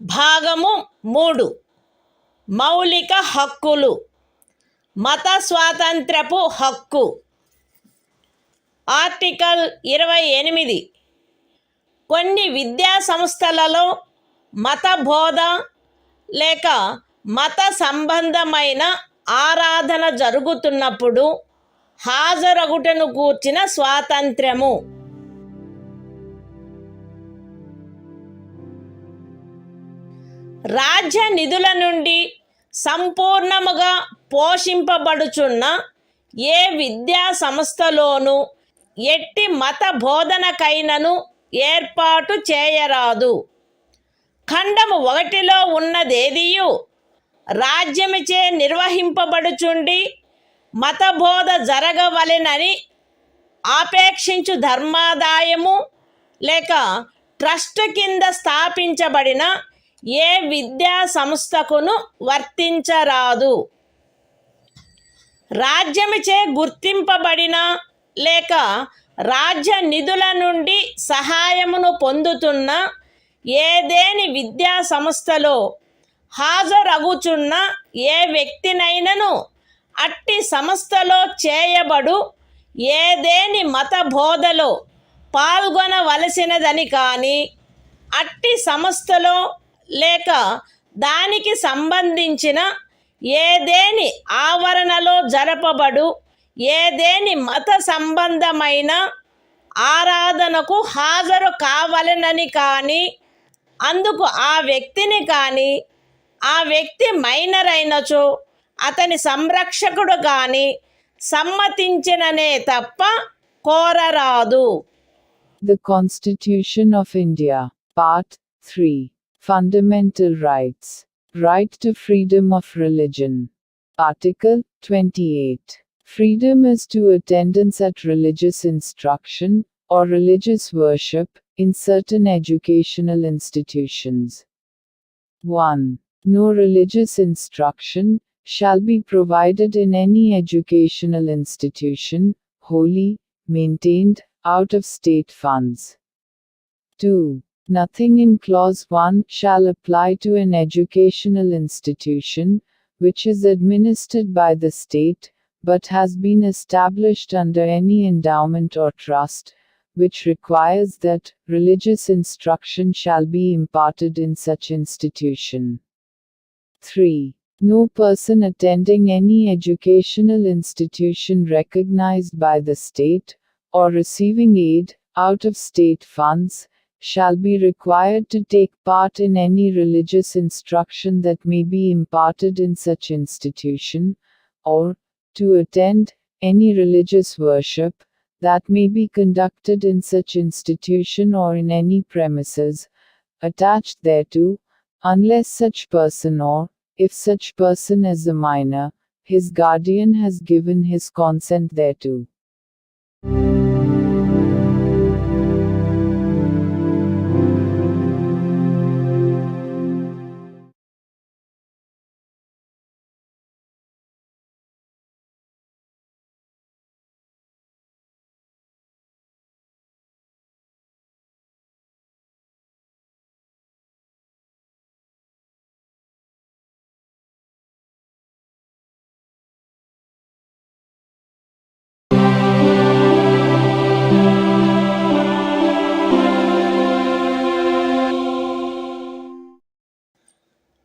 [SPEAKER 1] భాగము 3 మౌలిక హక్కులు. మత స్వాతంత్ర్యపు హక్కు. ఆర్టికల్ 28 కొన్ని విద్యా సంస్థలలో మత బోధ లేక మత సంబంధమైన ఆరాధన జరుగుతున్నప్పుడు హాజరగుటను గూర్చిన స్వాతంత్ర్యము. రాజ్య నిధుల నుండి సంపూర్ణముగా పోషింపబడుచున్న ఏ విద్యా సంస్థలోనూ ఎట్టి మత బోధనకైనను ఏర్పాటు చేయరాదు. ఖండము 1లో ఉన్నదేదియు రాజ్యముచే నిర్వహింపబడుచుండి మతబోధ జరగవలెనని ఆపేక్షించు ధర్మాదాయము లేక ట్రస్ట్ కింద స్థాపించబడిన ఏ విద్యా సంస్థకును వర్తించరాదు. రాజ్యముచే గుర్తింపబడిన లేక రాజ్య నిధుల నుండి సహాయమును పొందుతున్న ఏదేని విద్యా సంస్థలో హాజరగుచున్న ఏ వ్యక్తినైనను అట్టి సంస్థలో చేయబడు ఏదేని మత బోధలో పాల్గొనవలసినదని కానీ, అట్టి సంస్థలో లేక దానికి సంబంధించిన ఏదేని ఆవరణలో జరపబడు ఏదేని మత సంబంధమైన ఆరాధనకు హాజరు కావాలనని కానీ, అందుకు ఆ వ్యక్తిని కానీ, ఆ వ్యక్తి మైనర్ అయినచో అతని సంరక్షకుడు కానీ సమ్మతించిననే తప్ప కోరరాదు.
[SPEAKER 2] The Constitution of India, Part 3, Fundamental Rights. Right to freedom of religion. Article 28. Freedom as to attendance at religious instruction, or religious worship, in certain educational institutions. 1. No religious instruction shall be provided in any educational institution, wholly maintained out of state funds. 2. Nothing in Clause 1 shall apply to an educational institution which is administered by the state, but has been established under any endowment or trust, which requires that religious instruction shall be imparted in such institution. 3. No person attending any educational institution recognized by the state, or receiving aid out of state funds, shall be required to take part in any religious instruction that may be imparted in such institution, or to attend any religious worship that may be conducted in such institution or in any premises attached thereto, unless such person, or, if such person is a minor, his guardian has given his consent thereto.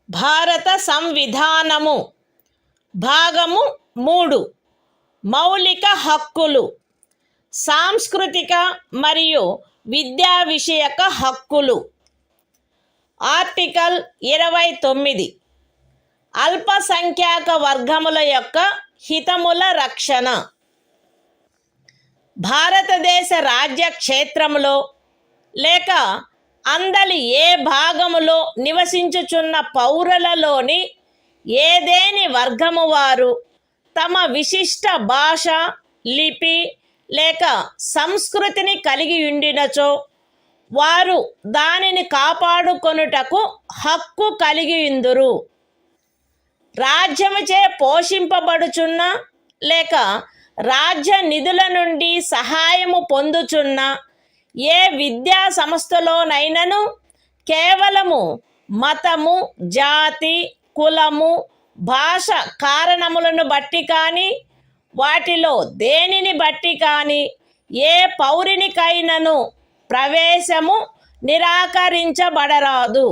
[SPEAKER 1] భారత సంవిధానము భాగము 3 మౌలిక హక్కులు. సాంస్కృతిక మరియు విద్యా విషయక హక్కులు. ఆర్టికల్ 29 అల్పసంఖ్యాక వర్గముల యొక్క హితముల రక్షణ. భారతదేశ రాజ్య క్షేత్రములో లేక అందలి ఏ భాగములో నివసించుచున్న పౌరులలోని ఏదేని వర్గము వారు తమ విశిష్ట భాష, లిపి లేక సంస్కృతిని కలిగి ఉండినచో వారు దానిని కాపాడుకొనుటకు హక్కు కలిగి ఉందురు. రాజ్యముచే పోషింపబడుచున్న లేక రాజ్య నిధుల నుండి సహాయము పొందుచున్న ఏ విద్యా సంస్థలోనైనను కేవలము మతము, జాతి, కులము, భాష కారణములను బట్టి కానీ, వాటిలో దేనిని బట్టి కానీ ఏ పౌరునికైనను ప్రవేశము నిరాకరించబడరాదు.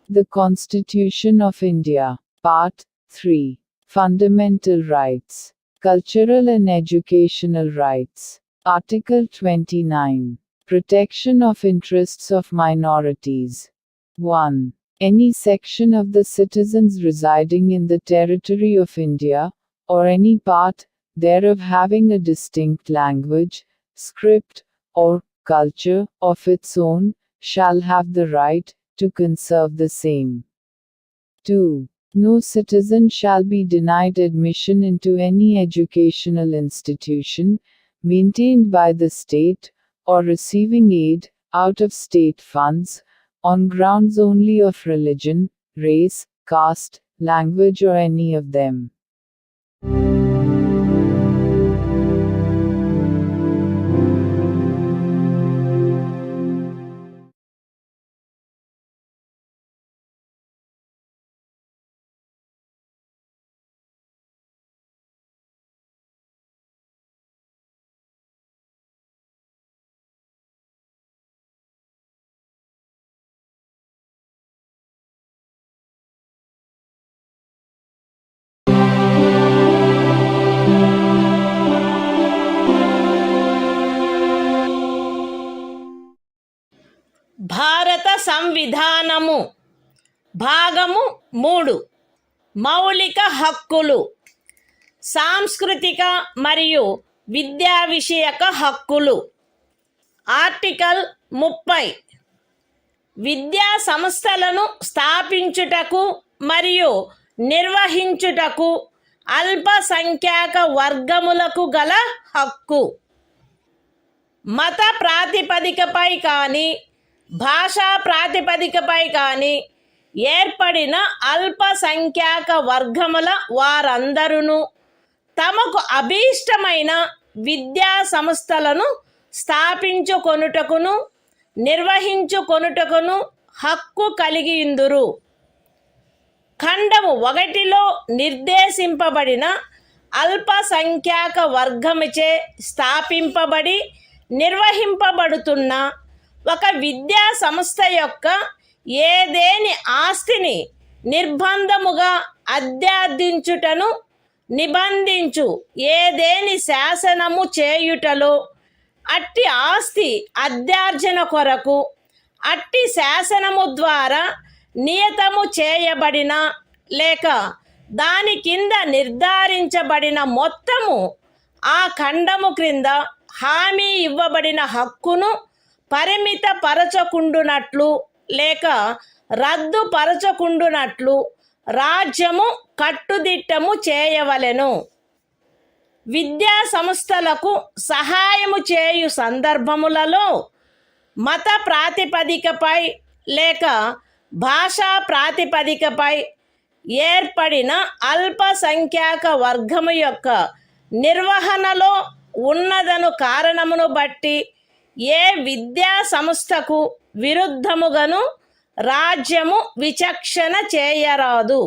[SPEAKER 2] The Constitution of India. Part 3. Fundamental Rights. Cultural and Educational Rights. Article 29. Protection of interests of minorities. 1. Any section of the citizens residing in the territory of India, or any part thereof having a distinct language, script, or culture of its own, shall have the right to conserve the same. 2. No citizen shall be denied admission into any educational institution, maintained by the state, or receiving aid, out of state funds, on grounds only of religion, race, caste, language or any of them.
[SPEAKER 1] భారత సంవిధానము భాగము 3 మౌలిక హక్కులు సాంస్కృతిక మరియు విద్యా విషయక హక్కులు ఆర్టికల్ 30 విద్యా సంస్థలను స్థాపించుటకు మరియు నిర్వహించుటకు అల్పసంఖ్యాక వర్గములకు గల హక్కు మత ప్రాతిపదికపై కానీ భాషా ప్రాతిపదికపై కానీ ఏర్పడిన అల్పసంఖ్యాక వర్గముల వారందరూ తమకు అభీష్టమైన విద్యా సంస్థలను స్థాపించుకొనుటకును నిర్వహించుకొనుటకును హక్కు కలిగియుందురు. ఖండము 1లో నిర్దేశింపబడిన అల్పసంఖ్యాక వర్గముచే స్థాపింపబడి నిర్వహింపబడుతున్న ఒక విద్యా సంస్థ యొక్క ఏదేని ఆస్తిని నిర్బంధముగా అధ్యార్థించుటను నిబంధించు ఏదేని శాసనము చేయుటలో అట్టి ఆస్తి అధ్యార్జన కొరకు అట్టి శాసనము ద్వారా నియతము చేయబడిన లేక దాని కింద నిర్ధారించబడిన మొత్తము ఆ ఖండము క్రింద హామీ ఇవ్వబడిన హక్కును పరిమితపరచకుండునట్లు లేక రద్దుపరచకుండునట్లు రాజ్యము కట్టుదిట్టము చేయవలెను. విద్యా సంస్థలకు సహాయము చేయు సందర్భములలో మత ప్రాతిపదికపై లేక భాషా ప్రాతిపదికపై ఏర్పడిన అల్పసంఖ్యాక వర్గము యొక్క నిర్వహణలో ఉన్నదను కారణమును బట్టి ఏ విద్యా సంస్థకు విరుద్ధముగాను రాజ్యము విచక్షణ చేయరాదు.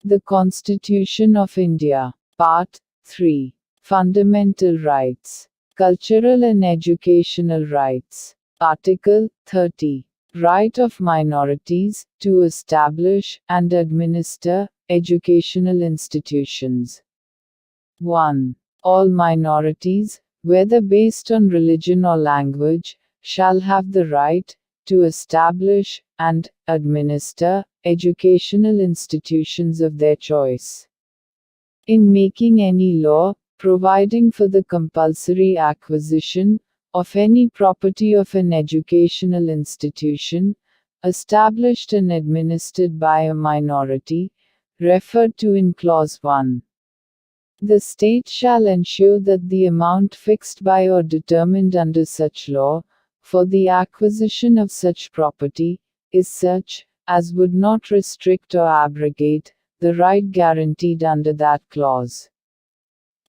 [SPEAKER 2] The Constitution of India. Part 3. Fundamental Rights. Cultural and Educational Rights. Article 30. Right of minorities to establish and administer educational institutions. 1. All minorities, whether based on religion or language, shall have the right to establish and administer educational institutions of their choice. In making any law, providing for the compulsory acquisition of any property of an educational institution, established and administered by a minority, referred to in Clause 1. The state shall ensure that the amount fixed by or determined under such law, for the acquisition of such property, is such, as would not restrict or abrogate, the right guaranteed under that clause.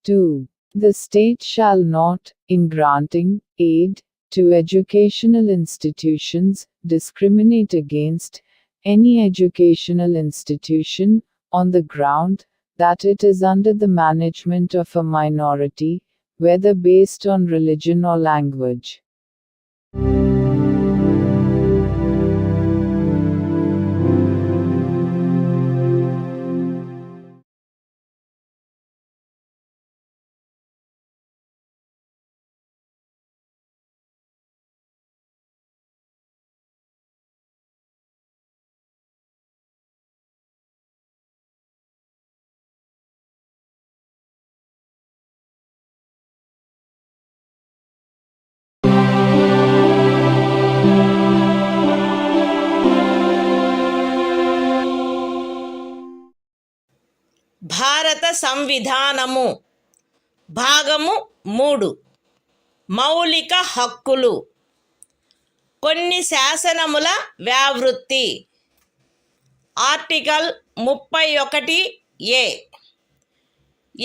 [SPEAKER 2] 2. The state shall not, in granting aid to educational institutions, discriminate against any educational institution, on the ground that it is under the management of a minority, whether based on religion or language.
[SPEAKER 1] సంవిధానము. భాగము 3. మౌలిక హక్కులు. కొన్ని శాసనముల వ్యావృత్తి. Article 31A.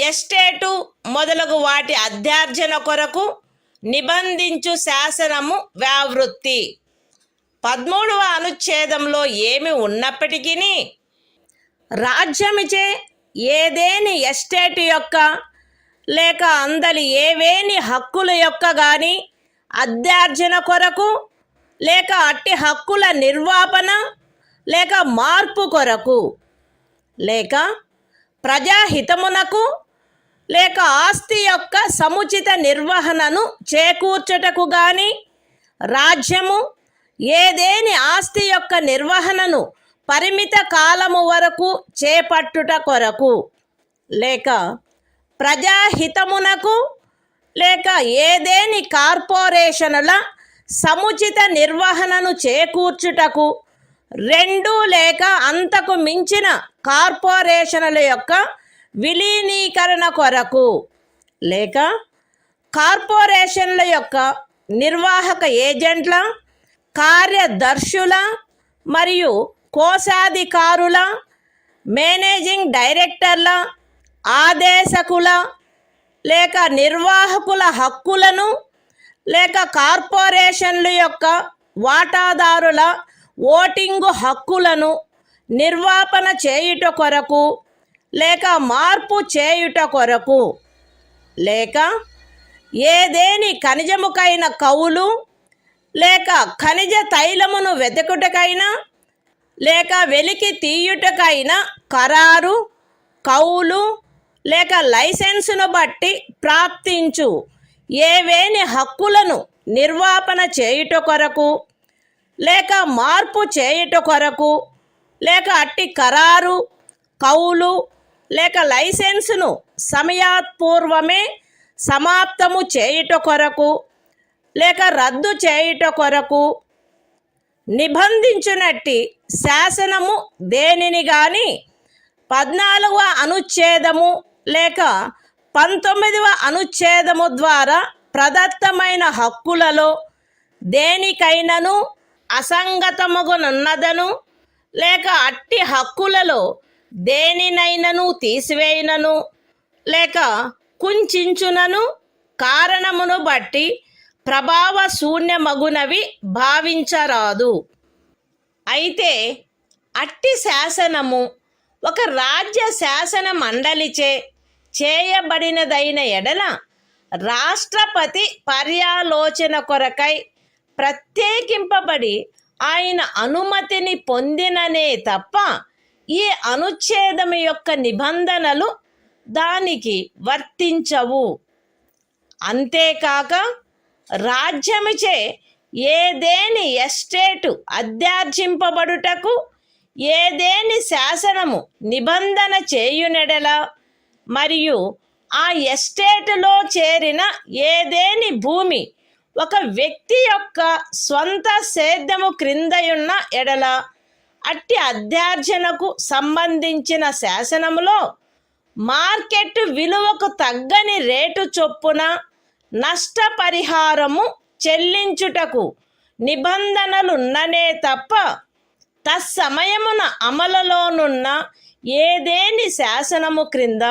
[SPEAKER 1] ఎస్టేటు మొదలగు వాటి అధ్యార్జన కొరకు నిబంధించు శాసనము వ్యావృత్తి. 13వ అనుచ్ఛేదంలో ఏమి ఉన్నప్పటికీ రాజ్యమిచే ఏదేని ఎస్టేటు యొక్క లేక అందలి ఏవేని హక్కుల యొక్క గాని అధ్యార్జన కొరకు లేక అట్టి హక్కుల నిర్వాపన లేక మార్పు కొరకు లేక ప్రజాహితమునకు లేక ఆస్తి యొక్క సముచిత నిర్వహణను చేకూర్చుటకు గాని రాజ్యము ఏదేని ఆస్తి యొక్క నిర్వహణను పరిమిత కాలము వరకు చేపట్టుట కొరకు లేక ప్రజాహితమునకు లేక ఏదేని కార్పొరేషనుల సముచిత నిర్వహణను చేకూర్చుటకు 2 లేక అంతకు మించిన కార్పొరేషనుల యొక్క విలీనీకరణ కొరకు లేక కార్పొరేషన్ల యొక్క నిర్వాహక ఏజెంట్ల, కార్యదర్శుల మరియు కోశాధికారుల, మేనేజింగ్ డైరెక్టర్ల, ఆదేశకుల లేక నిర్వాహకుల హక్కులను లేక కార్పొరేషన్ల యొక్క వాటాదారుల ఓటింగు హక్కులను నిర్వాపన చేయుట కొరకు లేక మార్పు చేయుట కొరకు లేక ఏదేని ఖనిజముకైన కౌలు లేక ఖనిజ తైలమును వెతుకుటకైనా లేక వెలికి తీయుటకైనా ఖరారు, కౌలు లేక లైసెన్సును బట్టి ప్రాప్తించు ఏవేని హక్కులను నిర్వాపన చేయుట కొరకు లేక మార్పు చేయుట కొరకు లేక అట్టి ఖరారు, కౌలు లేక లైసెన్సును సమయాత్పూర్వమే సమాప్తము చేయుట కొరకు లేక రద్దు చేయుట కొరకు నిబంధించునట్టి శాసనము దేనిని గాని 14వ అనుచ్ఛేదము లేక 19వ అనుచ్ఛేదము ద్వారా ప్రదత్తమైన హక్కులలో దేనికైనను అసంగతమగునున్నదను లేక అట్టి హక్కులలో దేనినైనను తీసివేయునను లేక కుంచించునను కారణమును బట్టి ప్రభావ శూన్యమగునవి భావించరాదు. అయితే అట్టి శాసనము ఒక రాజ్య శాసన మండలిచే చేయబడినదైన ఎడల రాష్ట్రపతి పర్యాలోచన కొరకై ప్రత్యేకింపబడి ఆయన అనుమతిని పొందిననే తప్ప ఈ అనుచ్ఛేదము యొక్క నిబంధనలు దానికి వర్తించవు. అంతేకాక రాజ్యముచే ఏదేని ఎస్టేటు అధ్యార్జింపబడుటకు ఏదేని శాసనము నిబంధన చేయునెడల మరియు ఆ ఎస్టేటులో చేరిన ఏదేని భూమి ఒక వ్యక్తి యొక్క స్వంత సేద్యము క్రిందయున్న ఎడల అట్టి అధ్యార్జనకు సంబంధించిన శాసనములో మార్కెట్ విలువకు తగ్గని రేటు చొప్పున నష్టపరిహారము చెల్లించుటకు నిబంధనలున్ననే తప్ప తత్సమయమున అమలులోనున్న ఏదేని శాసనము క్రింద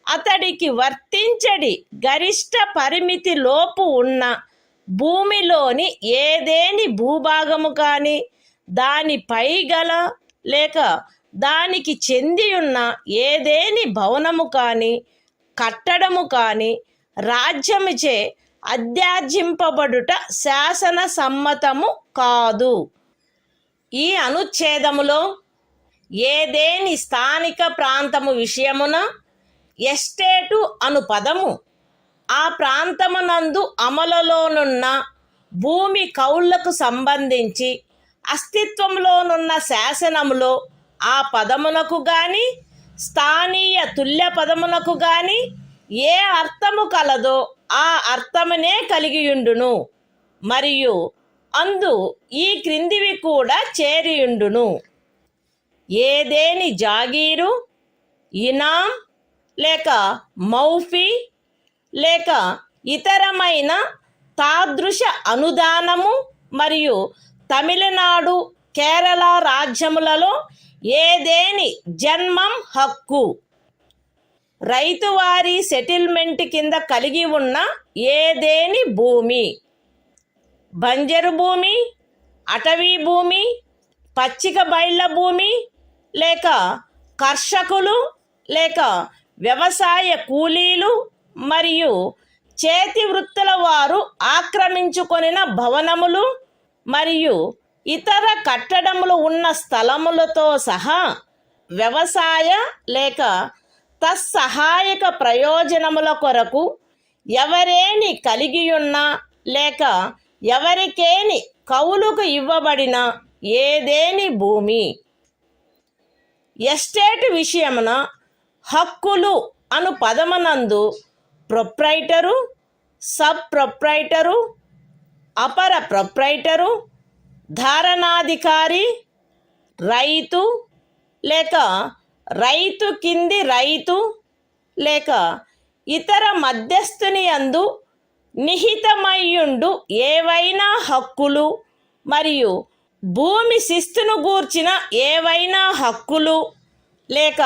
[SPEAKER 1] అతడికి వర్తించడి గరిష్ట పరిమితి లోపు ఉన్న భూమిలోని ఏదేని భూభాగము కానీ దానిపై గల లేక దానికి చెందియున్న ఏదేని భవనము కానీ కట్టడము కానీ రాజ్యముచే అధ్యార్జింపబడుట శాసన సమ్మతము కాదు. ఈ అనుచ్ఛేదములో ఏదేని స్థానిక ప్రాంతము విషయమున ఎస్టేటు అను పదము ఆ ప్రాంతమునందు అమలులోనున్న భూమి కౌళ్లకు సంబంధించి అస్తిత్వంలోనున్న శాసనములో ఆ పదమునకు గాని స్థానీయ తుల్య పదమునకు గాని ఏ అర్థము కలదో ఆ అర్థమునే కలిగియుండును మరియు అందు ఈ క్రిందివి కూడా చేరియుండును. ఏదేని జాగీరు, ఇనాం లేక మౌఫీ లేక ఇతరమైన తాదృశ అనుదానము మరియు తమిళనాడు కేరళ రాజ్యములలో ఏదేని జన్మం హక్కు రైతువారీ సెటిల్మెంట్ కింద కలిగి ఉన్న ఏదేని భూమి బంజరు భూమి అటవీ భూమి పచ్చిక బయళ్ళ భూమి లేక కర్షకులు లేక వ్యవసాయ కూలీలు మరియు చేతి వృత్తుల వారు ఆక్రమించుకొనిన భవనములు మరియు ఇతర కట్టడములు ఉన్న స్థలములతో సహా వ్యవసాయ లేక తత్సహాయక ప్రయోజనముల కొరకు ఎవరేని కలిగియున్న లేక ఎవరికేని కౌలుకు ఇవ్వబడిన ఏదేని భూమి. ఎస్టేట్ విషయమున హక్కులు అను పదమునందు ప్రొప్రైటరు, సబ్ ప్రొప్రైటరు, అపర ప్రొప్రైటరు, ధారణాధికారి, రైతు లేక రైతు కింది రైతు లేక ఇతర మధ్యస్థుని యందు నిహితమయ్యుండు ఏవైనా హక్కులు మరియు భూమి శిస్తును గూర్చిన ఏవైనా హక్కులు లేక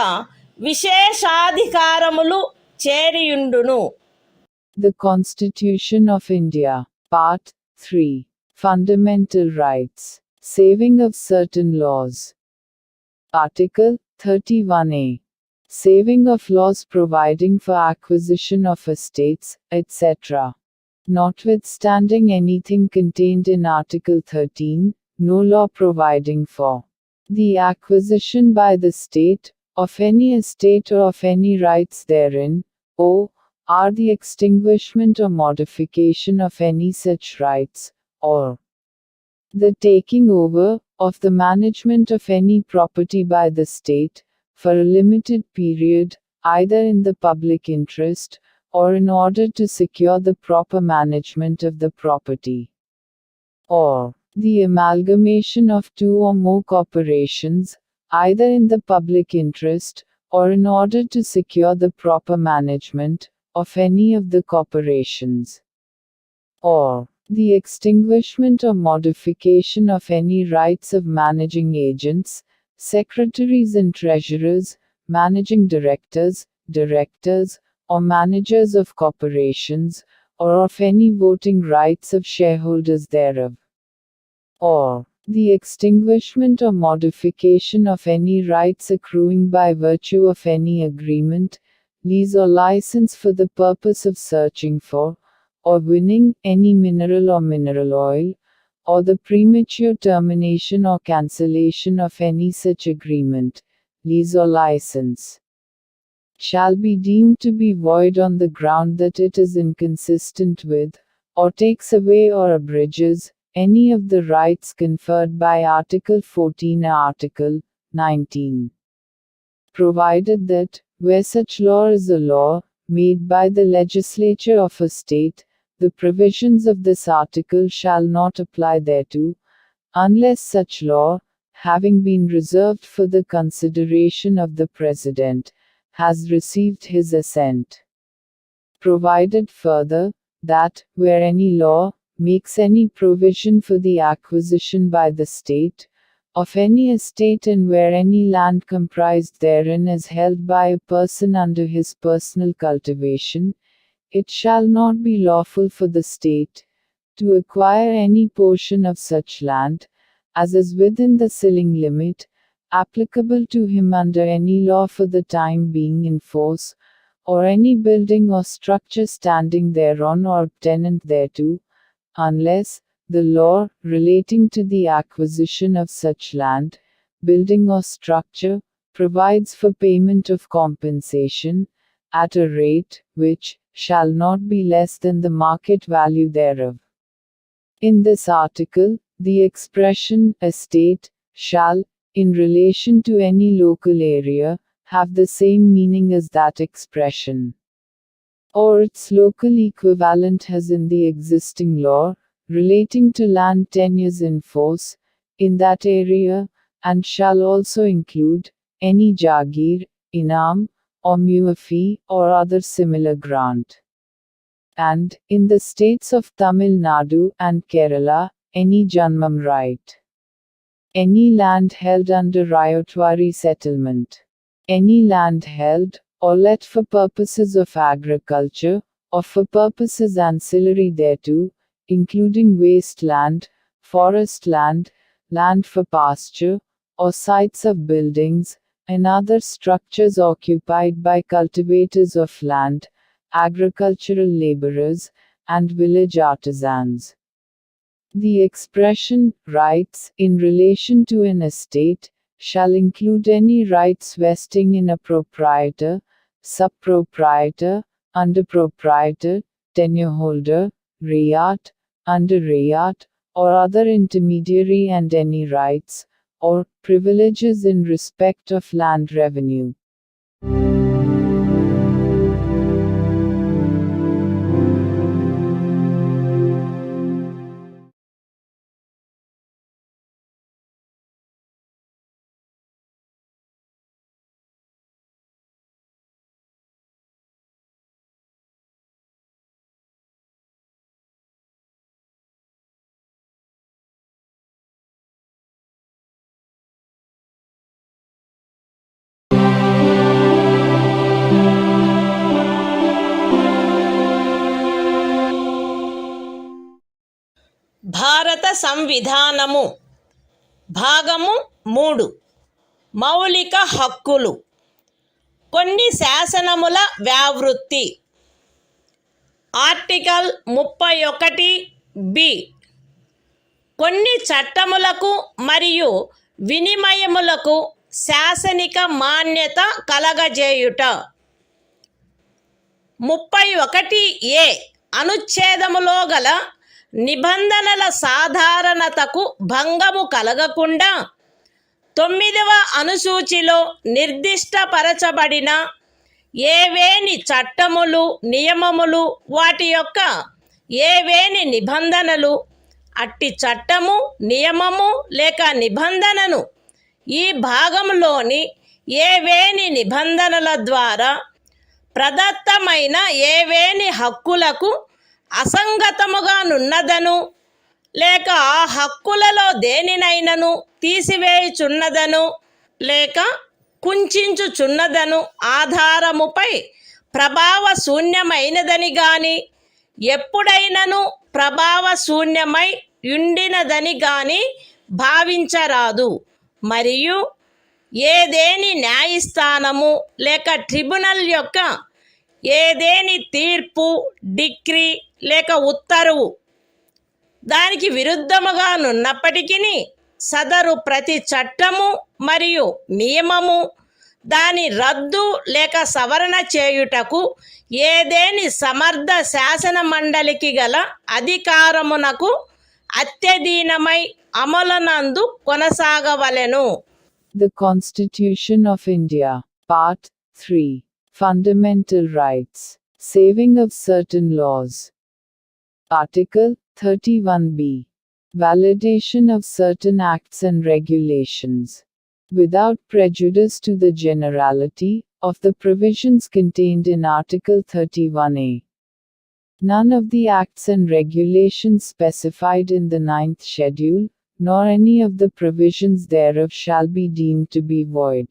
[SPEAKER 1] విశేషాధికారములు చేరియుండును.
[SPEAKER 2] The Constitution of India, Part 3, Fundamental Rights, Saving of Certain Laws. Article 31A. Saving of laws providing for acquisition of estates, etc. Notwithstanding anything contained in Article 13, no law providing for the acquisition by the state of any estate or of any rights therein, or the extinguishment or modification of any such rights, or the taking over of the management of any property by the state, for a limited period, either in the public interest, or in order to secure the proper management of the property, or the amalgamation of two or more corporations, either in the public interest, or in order to secure the proper management of any of the corporations, or the extinguishment or modification of any rights of managing agents, secretaries and treasurers, managing directors, or managers of corporations, or of any voting rights of shareholders thereof, or the extinguishment or modification of any rights accruing by virtue of any agreement, lease or license for the purpose of searching for, or winning, any mineral or mineral oil, or the premature termination or cancellation of any such agreement, lease or license, shall be deemed to be void on the ground that it is inconsistent with, or takes away or abridges, any of the rights conferred by Article 14 or Article 19. Provided that, where such law is a law, made by the legislature of a state, the provisions of this article shall not apply thereto, unless such law, having been reserved for the consideration of the President, has received his assent. Provided further, that, where any law makes any provision for the acquisition by the state of any estate and where any land comprised therein is held by a person under his personal cultivation, it shall not be lawful for the state to acquire any portion of such land, as is within the ceiling limit, applicable to him under any law for the time being in force, or any building or structure standing thereon or tenant thereto, unless the law relating to the acquisition of such land, building or structure, provides for payment of compensation, at a rate, which shall not be less than the market value thereof. In this article, the expression estate shall, in relation to any local area, have the same meaning as that expression, or its local equivalent has in the existing law, relating to land tenures in force, in that area, and shall also include any jagir, inam, or mu fee, or other similar grant. And, in the states of Tamil Nadu and Kerala, any Janmam right. Any land held under Ryotwari settlement. Any land held, or let for purposes of agriculture, or for purposes ancillary thereto, including waste land, forest land, land for pasture, or sites of buildings, and other structures occupied by cultivators of land, agricultural laborers, and village artisans. The expression, rights, in relation to an estate, shall include any rights vesting in a proprietor, subproprietor, underproprietor, tenureholder, rayat, under rayat, or other intermediary, and any rights, or privileges in respect of land revenue.
[SPEAKER 1] భారత సంవిధానము భాగము 3 మౌలిక హక్కులు. కొన్ని శాసనముల వ్యావృత్తి. ఆర్టికల్ 31 కొన్ని చట్టములకు మరియు వినిమయములకు శాసనిక మాన్యత కలగజేయుట. 31 అనుచ్ఛేదములో గల నిబంధనల సాధారణతకు భంగము కలగకుండా 9వ అనుసూచిలో నిర్దిష్టపరచబడిన ఏవేని చట్టములు, నియమములు, వాటి యొక్క ఏవేని నిబంధనలు, అట్టి చట్టము, నియమము లేక నిబంధనను ఈ భాగంలోని ఏవేని నిబంధనల ద్వారా ప్రదత్తమైన ఏవేని హక్కులకు అసంగతముగా నున్నదను, లేక ఆ హక్కులలో దేనినైనను తీసివేయుచున్నదను, లేక కుంచుచున్నదను ఆధారముపై ప్రభావశూన్యమైనదని గాని, ఎప్పుడైనను ప్రభావశూన్యమై యుండినదని గాని భావించరాదు. మరియు ఏదేని న్యాయస్థానము లేక ట్రిబ్యునల్ యొక్క ఏదేని తీర్పు, డిక్రీ లేక ఉత్తర్వు దానికి విరుద్ధముగా నున్నప్పటికీ సదరు ప్రతి చట్టము మరియు నియమము దాని రద్దు లేక సవరణ చేయుటకు ఏదేని సమర్థ శాసన మండలికి గల అధికారమునకు అత్యధీనమై అమలునందు కొనసాగవలెను.
[SPEAKER 2] The Constitution of India, Part 3. Fundamental Rights. Saving of certain laws. Article 31b. Validation of certain acts and regulations. Without prejudice to the generality of the provisions contained in Article 31a. None of the acts and regulations specified in the 9th schedule, nor any of the provisions thereof shall be deemed to be void,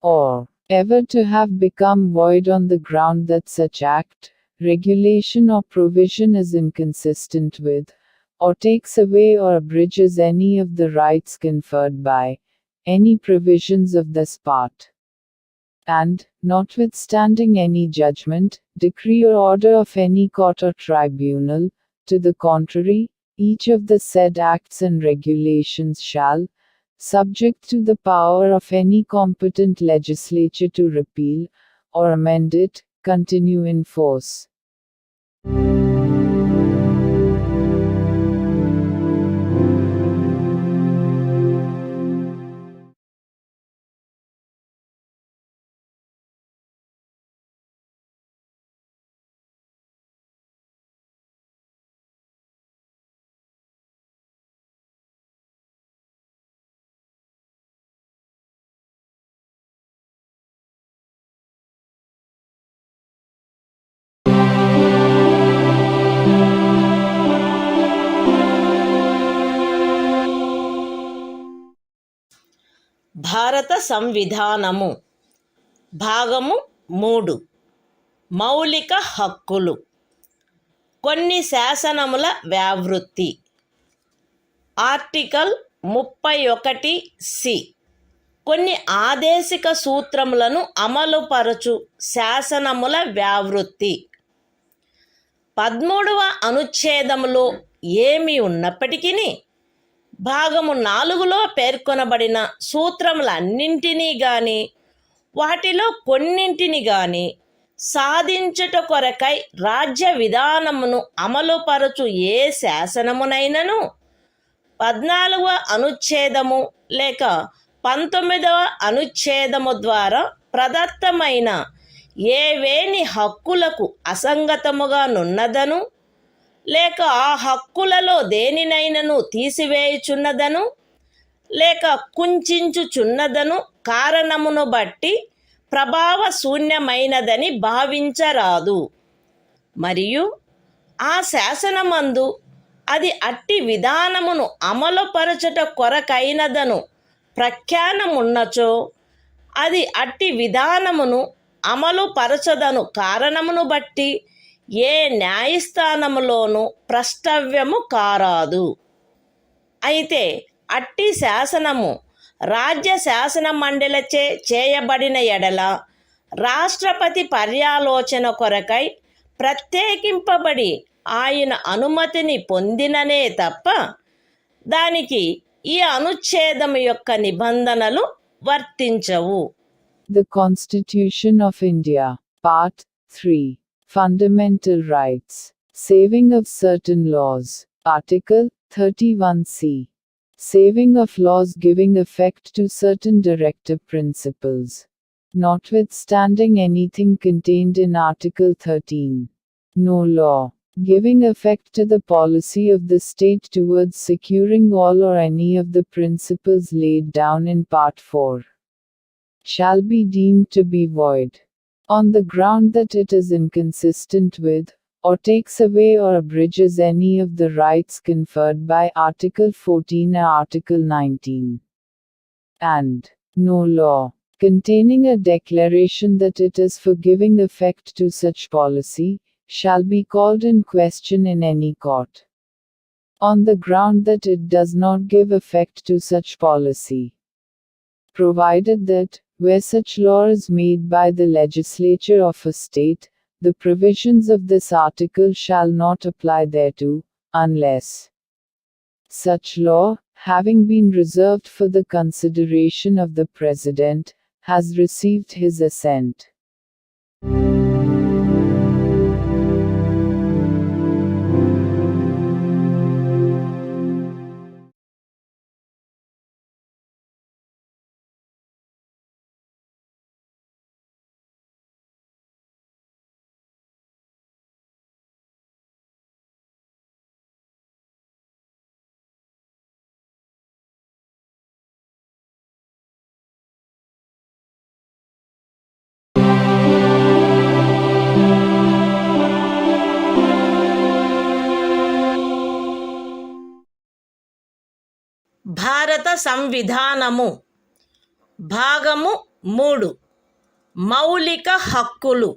[SPEAKER 2] or ever to have become void on the ground that such act, regulation or provision is inconsistent with, or takes away or abridges any of the rights conferred by any provisions of this part. And, notwithstanding any judgment, decree or order of any court or tribunal, to the contrary, each of the said acts and regulations shall, subject to the power of any competent legislature to repeal, or amend it, continue in force.
[SPEAKER 1] భారత సంవిధానము భాగము 3 మౌలిక హక్కులు. కొన్ని శాసనముల వ్యావృత్తి. ఆర్టికల్ 31(సి) కొన్ని ఆదేశిక సూత్రములను అమలుపరచు శాసనముల వ్యావృత్తి. 13వ అనుచ్ఛేదములో ఏమి ఉన్నప్పటికీ భాగము 4లో పేర్కొనబడిన సూత్రములన్నింటినీ గాని వాటిలో కొన్నింటిని గాని సాధించుట కొరకై రాజ్య విధానమును అమలుపరచు ఏ శాసనమునైనను 14వ అనుచ్ఛేదము లేక 19వ అనుచ్ఛేదము ద్వారా ప్రదత్తమైన ఏవేని హక్కులకు అసంగతముగా నున్నదను లేక ఆ హక్కులలో దేనినైనను తీసివేయుచున్నదను లేక కుంచుచున్నదను కారణమును బట్టి ప్రభావశూన్యమైనదని భావించరాదు. మరియు ఆ శాసనమందు అది అట్టి విధానమును అమలుపరచుట కొరకైనదను ప్రఖ్యానమున్నచో అది అట్టి విధానమును అమలుపరచదను కారణమును బట్టి ఏ న్యాయస్థానములోనూ ప్రష్టవ్యము కారాదు. అయితే అట్టి శాసనము రాజ్య శాసన మండలిచే చేయబడిన ఎడల రాష్ట్రపతి పర్యాలోచన కొరకై ప్రత్యేకింపబడి ఆయన అనుమతిని పొందిననే తప్ప దానికి ఈ అనుచ్ఛేదము యొక్క నిబంధనలు వర్తించవు.
[SPEAKER 2] The Constitution of India, Part 3, Fundamental Rights, Saving of Certain Laws, Article 31(c), Saving of laws giving effect to certain directive principles. Notwithstanding anything contained in Article 13, no law, giving effect to the policy of the state towards securing all or any of the principles laid down in Part 4, shall be deemed to be void, on the ground that it is inconsistent with, or takes away or abridges any of the rights conferred by Article 14 or Article 19. And no law, containing a declaration that it is for giving effect to such policy, shall be called in question in any court, on the ground that it does not give effect to such policy, provided that, where such law is made by the legislature of a state, the provisions of this article shall not apply thereto, unless such law, having been reserved for the consideration of the President, has received his assent.
[SPEAKER 1] భారత సంవిధానము భాగము 3 మౌలిక హక్కులు.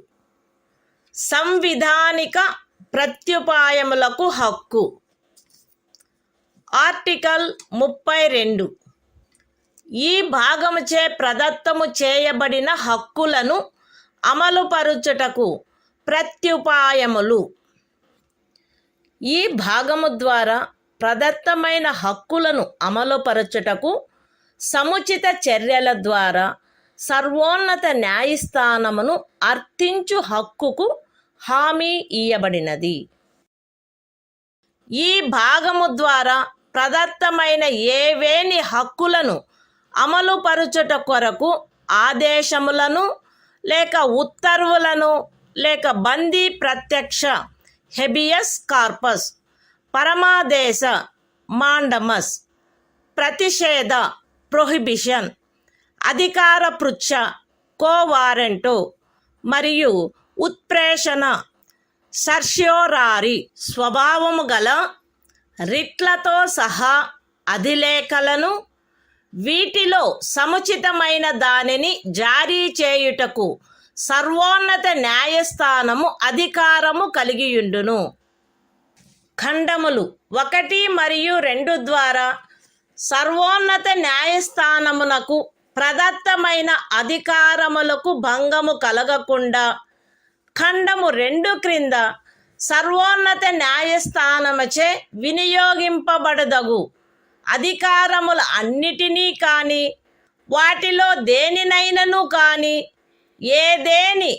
[SPEAKER 1] సంవిధానిక ప్రత్యుపాయములకు హక్కు. ఆర్టికల్ 32 ఈ భాగముచే ప్రదత్తము చేయబడిన హక్కులను అమలుపరుచుటకు ప్రత్యుపాయములు. ఈ భాగము ద్వారా ప్రదత్తమైన హక్కులను అమలుపరచుటకు సముచిత చర్యల ద్వారా సర్వోన్నత న్యాయస్థానమును అర్థించు హక్కుకు హామీ ఇయ్యబడినది. ఈ భాగము ద్వారా ప్రదత్తమైన ఏవేని హక్కులను అమలుపరచుట కొరకు ఆదేశములను లేక ఉత్తర్వులను లేక బందీ ప్రత్యక్ష హెబియస్ కార్పస్, పరమాదేశ మాండమస్, ప్రతిషేధ ప్రొహిబిషన్, అధికార పృచ్ఛ కోవారెంటు మరియు ఉత్ప్రేషణ సర్ష్యోరారి స్వభావము గల రిట్లతో సహా అధిలేఖలను వీటిలో సముచితమైన దానిని జారీ చేయుటకు సర్వోన్నత న్యాయస్థానము అధికారము కలిగియుండును. ఖండములు 1 మరియు 2 ద్వారా సర్వోన్నత న్యాయస్థానమునకు ప్రదత్తమైన అధికారములకు భంగము కలగకుండా ఖండము 2 క్రింద సర్వోన్నత న్యాయస్థానముచే వినియోగింపబడదగు అధికారముల అన్నిటినీ కానీ వాటిలో దేనినైనను కానీ ఏదేని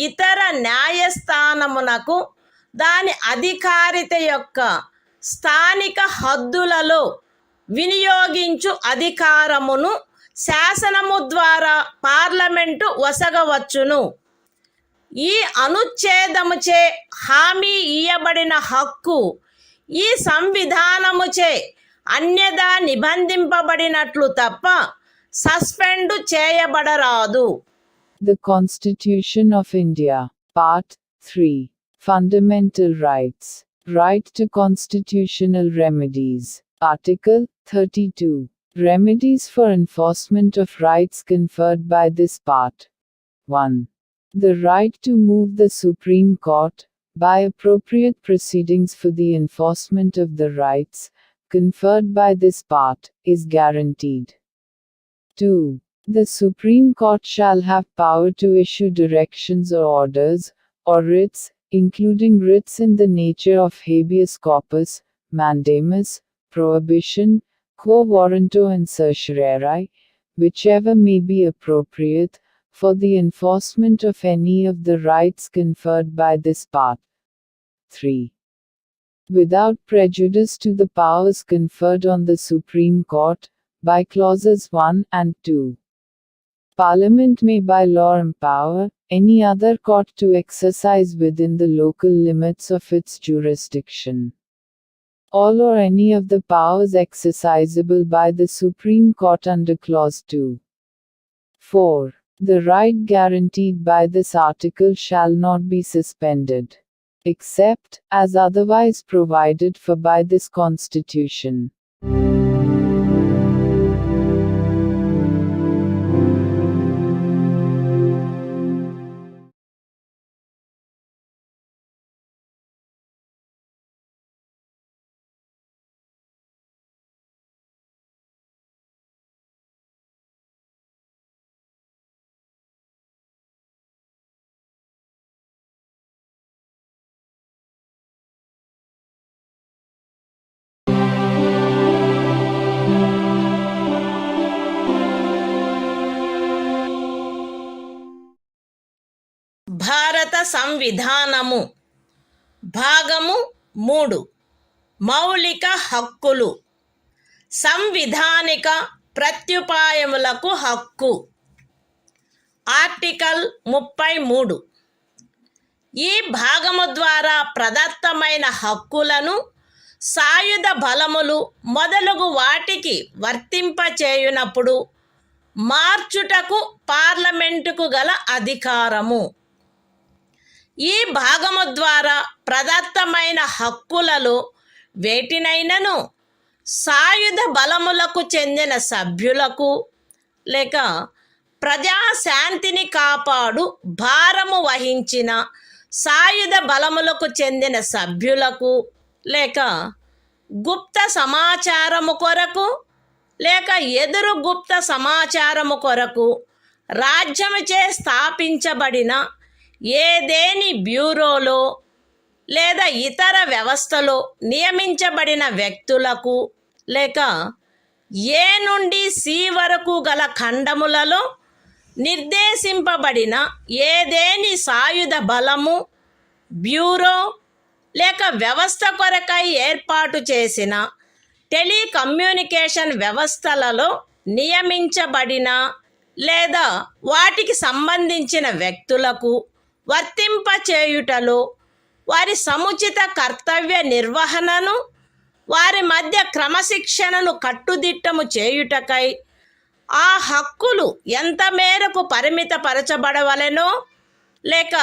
[SPEAKER 1] ఇతర న్యాయస్థానమునకు దాని అధికారిత యొక్క స్థానిక హద్దులలో వినియోగించు అధికారమును శాసనము ద్వారా పార్లమెంటు వసగవచ్చును. ఈ అనుచ్ఛేదముచే హామీ ఇయ్యబడిన హక్కు ఈ సంవిధానముచే అన్యదా నిబంధింపబడినట్లు తప్ప suspend చేయబడరాదు.
[SPEAKER 2] The Constitution of India, Part 3. Fundamental Rights. Right to constitutional remedies. Article 32. Remedies for enforcement of rights conferred by this part. 1. The right to move the Supreme Court, by appropriate proceedings for the enforcement of the rights conferred by this part, is guaranteed. 2. The Supreme Court shall have power to issue directions or orders, or writs, including writs in the nature of habeas corpus, mandamus, prohibition, quo warranto and certiorari, whichever may be appropriate, for the enforcement of any of the rights conferred by this part. 3. Without prejudice to the powers conferred on the Supreme Court, by clauses 1 and 2. Parliament may by law empower any other court to exercise within the local limits of its jurisdiction all or any of the powers exercisable by the Supreme Court under clause 2. 4. The right guaranteed by this article shall not be suspended, except as otherwise provided for by this Constitution.
[SPEAKER 1] భారత సంవిధానము భాగము 3 మౌలిక హక్కులు సంవిధానిక ప్రత్యుపాయములకు హక్కు. ఆర్టికల్ 33. ఈ భాగము ద్వారా ప్రదత్తమైన హక్కులను సాయుధ బలములు మొదలగు వాటికి వర్తింపచేయునప్పుడు మార్చుటకు పార్లమెంటుకు గల అధికారము. ఈ భాగము ద్వారా ప్రదత్తమైన హక్కులలో వేటినైనను సాయుధ బలములకు చెందిన సభ్యులకు లేక ప్రజాశాంతిని కాపాడు భారము వహించిన సాయుధ బలములకు చెందిన సభ్యులకు లేక గుప్త సమాచారము కొరకు లేక ఎదురు గుప్త సమాచారము కొరకు రాజ్యముచే స్థాపించబడిన ఏదేని బ్యూరోలో లేదా ఇతర వ్యవస్థలో నియమించబడిన వ్యక్తులకు లేక ఏ నుండి సి వరకు గల ఖండములలో నిర్దేశింపబడిన ఏదేని సాయుధ బలము బ్యూరో లేక వ్యవస్థ కొరకై ఏర్పాటు చేసిన టెలికమ్యూనికేషన్ వ్యవస్థలలో నియమించబడిన లేదా వాటికి సంబంధించిన వ్యక్తులకు వర్తింపచేయుటలో వారి సముచిత కర్తవ్య నిర్వహణను వారి మధ్య క్రమశిక్షణను కట్టుదిట్టము చేయుటకై ఆ హక్కులు ఎంత మేరకు పరిమితపరచబడవలెనో లేక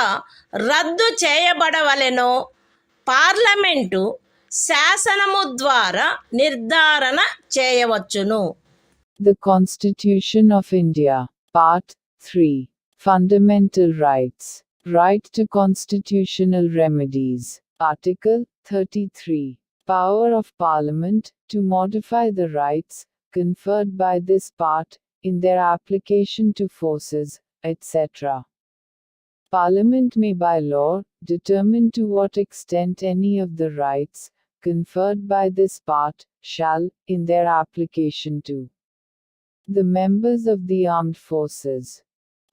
[SPEAKER 1] రద్దు చేయబడవలెనో పార్లమెంటు శాసనము ద్వారా నిర్ధారణ చేయవచ్చును.
[SPEAKER 2] The Constitution of India. Part 3. Fundamental Rights. Right to constitutional remedies. Article 33. Power of Parliament to modify the rights conferred by this part in their application to forces, etc. Parliament may by law determine to what extent any of the rights conferred by this part shall, in their application to the members of the armed forces,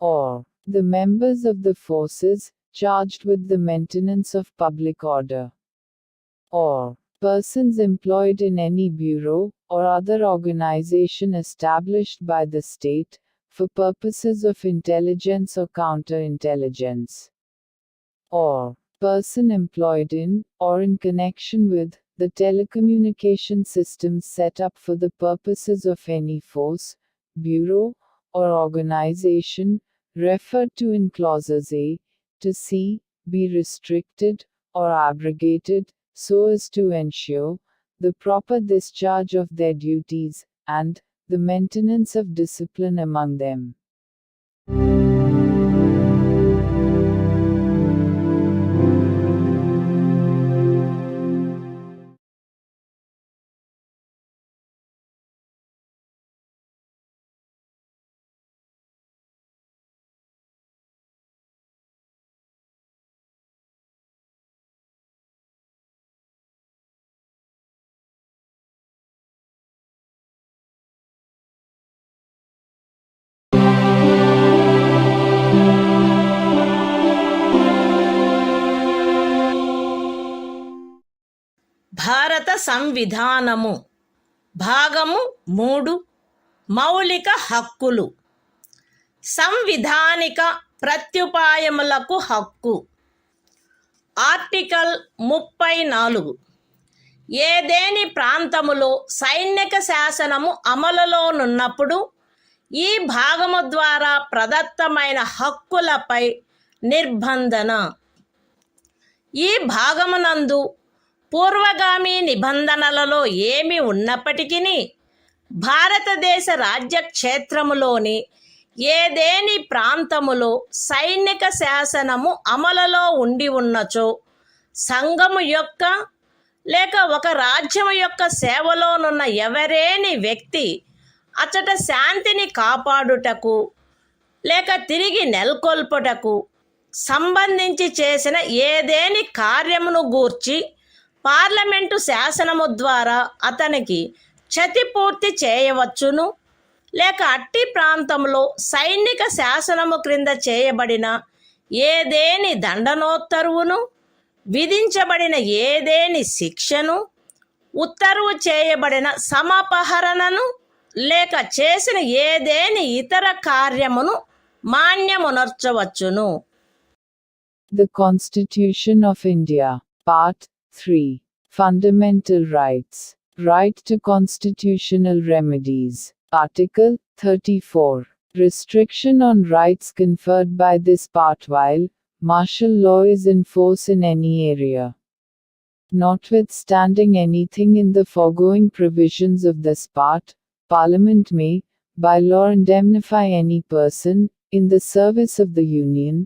[SPEAKER 2] or the members of the forces charged with the maintenance of public order, or persons employed in any bureau or other organization established by the state for purposes of intelligence or counterintelligence, or person employed in or in connection with the telecommunication systems set up for the purposes of any force, bureau, or organization referred to in clauses A to C be restricted or abrogated so as to ensure the proper discharge of their duties and the maintenance of discipline among them.
[SPEAKER 1] భారత సంవిధానము భాగము 3 మౌలిక హక్కులు. సంవిధానిక ప్రత్యుపాయములకు హక్కు. ఆర్టికల్ 34. ఏదేని ప్రాంతములో సైనిక శాసనము అమలులోనున్నప్పుడు ఈ భాగము ద్వారా ప్రదత్తమైన హక్కులపై నిర్బంధన. ఈ భాగమునందు పూర్వగామి నిబంధనలలో ఏమి ఉన్నప్పటికీ భారతదేశ రాజ్యక్షేత్రములోని ఏదేని ప్రాంతములో సైనిక శాసనము అమలులో ఉండి ఉన్నచో సంఘము యొక్క లేక ఒక రాజ్యము యొక్క సేవలోనున్న ఎవరేని వ్యక్తి అచట శాంతిని కాపాడుటకు లేక తిరిగి నెలకొల్పుటకు సంబంధించి చేసిన ఏదేని కార్యమును గూర్చి పార్లమెంటు శాసనము ద్వారా అతనికి క్షతిపూర్తి చేయవచ్చును, లేక అట్టి ప్రాంతంలో సైనిక శాసనము క్రింద చేయబడిన ఏదేని దండనోత్తర్వును, విధించబడిన ఏదేని శిక్షను, ఉత్తర్వు చేయబడిన సమపహరణను, లేక చేసిన ఏదేని ఇతర కార్యమును మాన్యమునర్చవచ్చును.
[SPEAKER 2] The Constitution of India. Part 3. Fundamental Rights. Right to constitutional remedies. Article 34. Restriction on rights conferred by this part while martial law is in force in any area. Notwithstanding anything in the foregoing provisions of this part, Parliament may, by law, indemnify any person, in the service of the Union,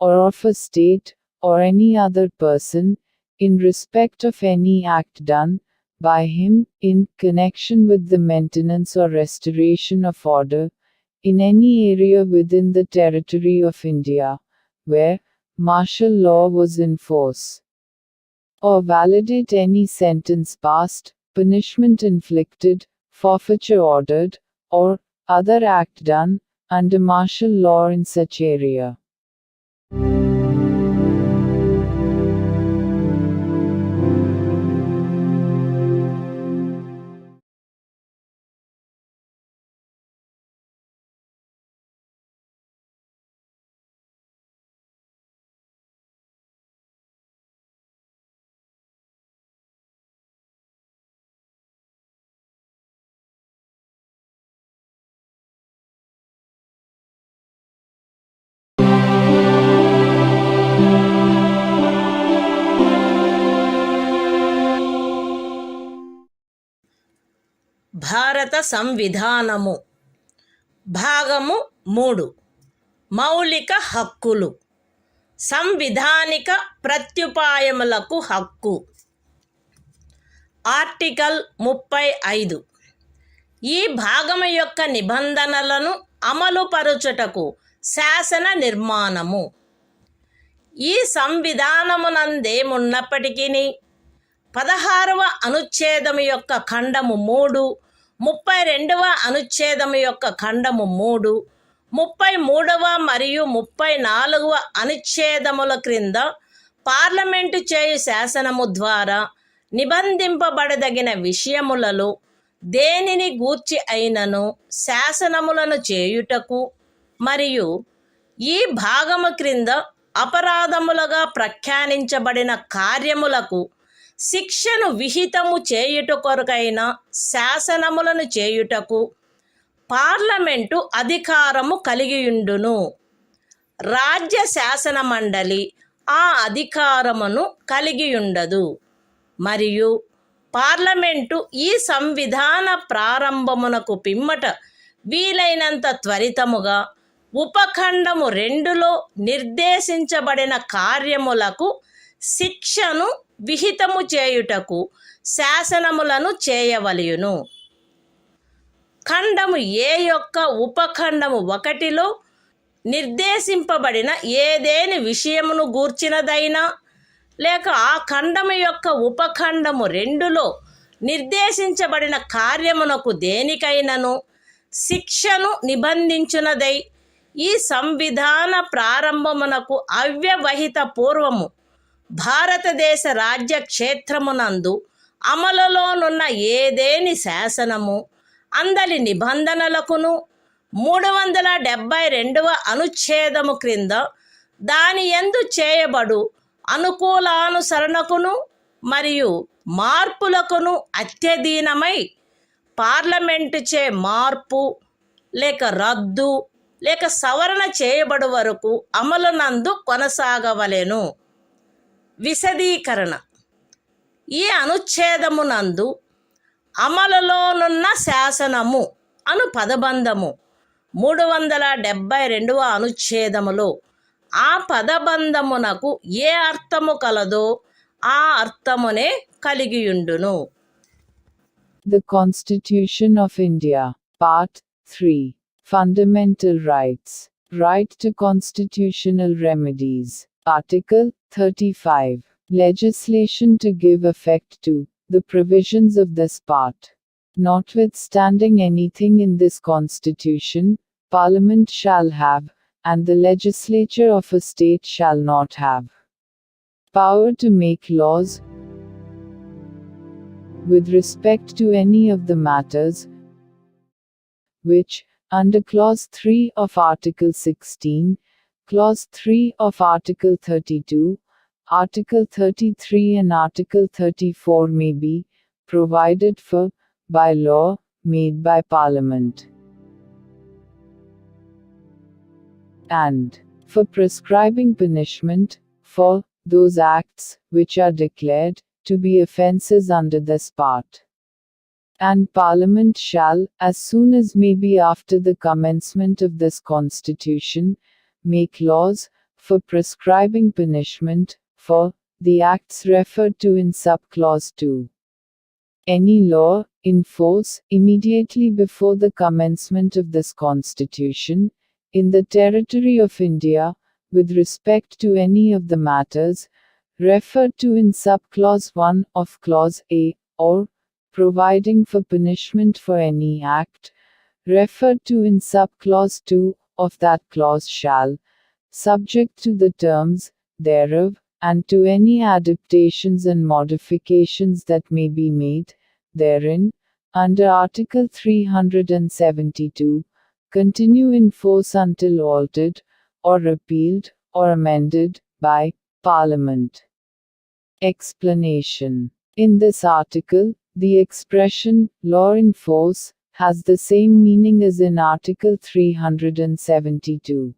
[SPEAKER 2] or of a state, or any other person, in respect of any act done by him, in connection with the maintenance or restoration of order, in any area within the territory of India, where martial law was in force, or validate any sentence passed, punishment inflicted, forfeiture ordered, or other act done under martial law in such area.
[SPEAKER 1] భారత సంవిధానము. భాగము 3. మౌలిక హక్కులు. సంవిధానిక ప్రత్యుపాయములకు హక్కు. ఆర్టికల్ 35. ఈ భాగము యొక్క నిబంధనలను అమలుపరుచుటకు శాసన నిర్మాణము. ఈ సంవిధానమునందేమున్నప్పటికీ 16వ అనుచ్ఛేదము యొక్క ఖండము 3, 32వ అనుచ్ఛేదము యొక్క ఖండము 3, 33వ మరియు 34వ అనుచ్ఛేదముల క్రింద పార్లమెంటు చేయు శాసనము ద్వారా నిబంధింపబడదగిన విషయములలో దేనిని గూర్చి అయినను శాసనములను చేయుటకు మరియు ఈ భాగము క్రింద అపరాధములుగా ప్రఖ్యానించబడిన కార్యములకు శిక్షను విహితము చేయుట కొరకైన శాసనములను చేయుటకు పార్లమెంటు అధికారము కలిగియుండును. రాజ్య శాసన మండలి ఆ అధికారమును కలిగియుండదు. మరియు పార్లమెంటు ఈ సంవిధాన ప్రారంభమునకు పిమ్మట వీలైనంత త్వరితముగా ఉపఖండము 2లో నిర్దేశించబడిన కార్యములకు శిక్షను విహితము చేయుటకు శాసనములను చేయవలయును. ఖండము ఏ యొక్క ఉపఖండము 1లో నిర్దేశింపబడిన ఏదేని విషయమును గూర్చినదైనా లేక ఆ ఖండము యొక్క ఉపఖండము 2లో నిర్దేశించబడిన కార్యమునకు దేనికైనను శిక్షను నిబంధించునదై ఈ సంవిధాన ప్రారంభమునకు అవ్యవహిత పూర్వము భారతదేశ రాజ్య క్షేత్రమునందు అమలులోనున్న ఏదేని శాసనము అందలి నిబంధనలకును 372వ అనుచ్ఛేదము క్రింద దాని యందు చేయబడు అనుకూలానుసరణకును మరియు మార్పులకును అత్యధీనమై పార్లమెంటుచే మార్పు లేక రద్దు లేక సవరణ చేయబడు వరకు అమలునందు కొనసాగవలెను. విశదీకరణ. ఈ అనుచ్ఛేదమునందు అమలులోనున్న శాసనము అను పదబంధము 372వ అనుచ్ఛేదములో ఆ పదబంధమునకు ఏ అర్థము కలదో ఆ అర్థమునే కలిగియుండును.
[SPEAKER 2] The Constitution of India, Part 3. Fundamental Rights. Right to constitutional remedies. Article 35. Legislation to give effect to the provisions of this part. Notwithstanding anything in this Constitution, Parliament shall have, and the legislature of a state shall not have, power to make laws with respect to any of the matters which, under Clause 3 of Article 16, Clause 3 of Article 32, Article 33 and Article 34 may be provided for by law made by Parliament, and for prescribing punishment for those acts which are declared to be offences under this part. And Parliament shall, as soon as may be after the commencement of this Constitution, make laws for prescribing punishment for the acts referred to in subclause 2. Any law in force immediately before the commencement of this Constitution, in the territory of India, with respect to any of the matters referred to in subclause 1 of Clause A, or providing for punishment for any act referred to in subclause 2 of that clause shall, subject to the terms thereof, and to any adaptations and modifications that may be made therein, under Article 372, continue in force until altered, or repealed, or amended, by Parliament. Explanation. In this article, the expression, law in force, has the same meaning as in Article 372.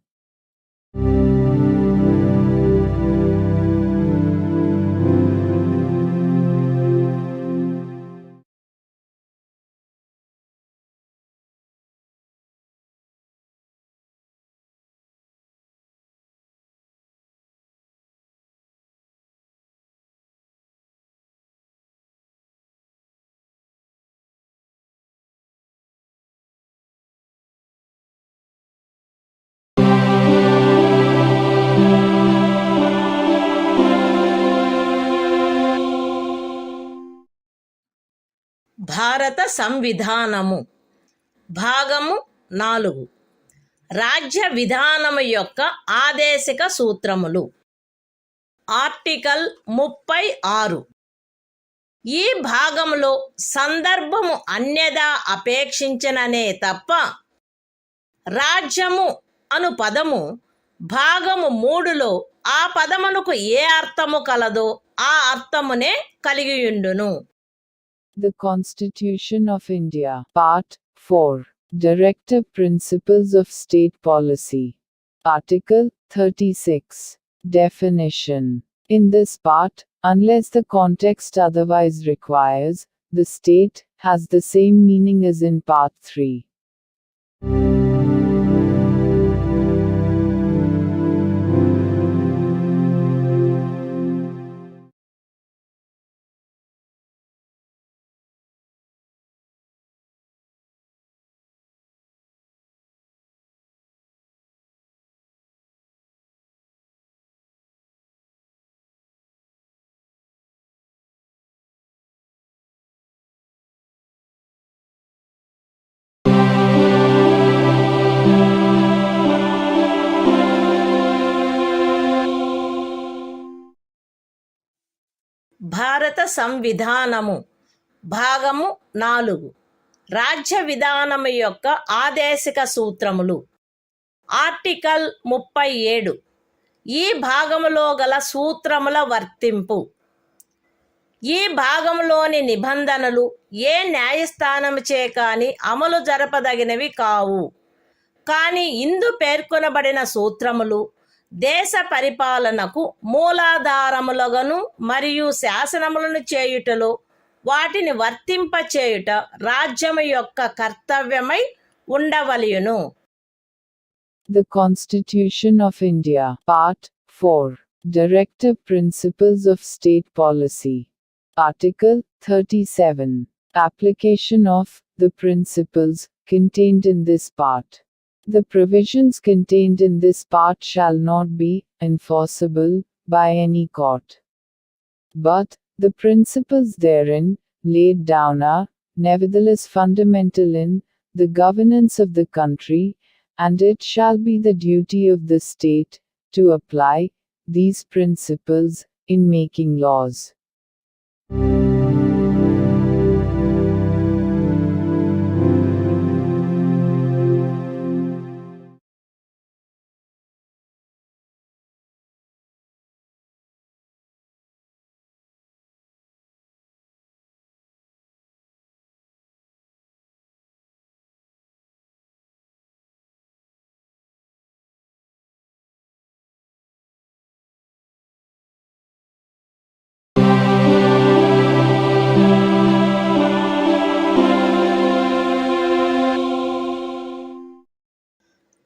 [SPEAKER 1] భారత సంవిధానము భాగము 4 రాజ్య విధానము యొక్క ఆదేశిక సూత్రములు. ఆర్టికల్ 36. ఈ భాగములో సందర్భము అన్యదా అపేక్షించననే తప్ప రాజ్యము అను పదము భాగము 3లో ఆ పదమునకు ఏ అర్థము కలదో ఆ అర్థమునే కలిగియుండును.
[SPEAKER 2] The Constitution of India, Part 4. Directive Principles of State Policy. Article 36. Definition. In this part, unless the context otherwise requires, the state has the same meaning as in Part 3.
[SPEAKER 1] భారత సంవిధానము భాగము 4 రాజ్య విధానము యొక్క ఆదేశిక సూత్రములు. ఆర్టికల్ 37. ఈ భాగములో గల సూత్రముల వర్తింపు. ఈ భాగంలోని నిబంధనలు ఏ న్యాయస్థానముచే కాని అమలు జరపదగినవి కావు. కానీ ఇందు పేర్కొనబడిన సూత్రములు దేశ పరిపాలనకు మూలాధారములుగాను మరియు శాసనములను చేయుటలో వాటిని వర్తింపచేయుట రాజ్యము యొక్క కర్తవ్యమై ఉండవలెను.
[SPEAKER 2] The Constitution of India, Part 4. Directive Principles of State Policy. Article 37. Application of the principles contained in this part. The provisions contained in this part shall not be enforceable by any court. But the principles therein laid down are, nevertheless, fundamental in the governance of the country, and it shall be the duty of the state to apply these principles in making laws.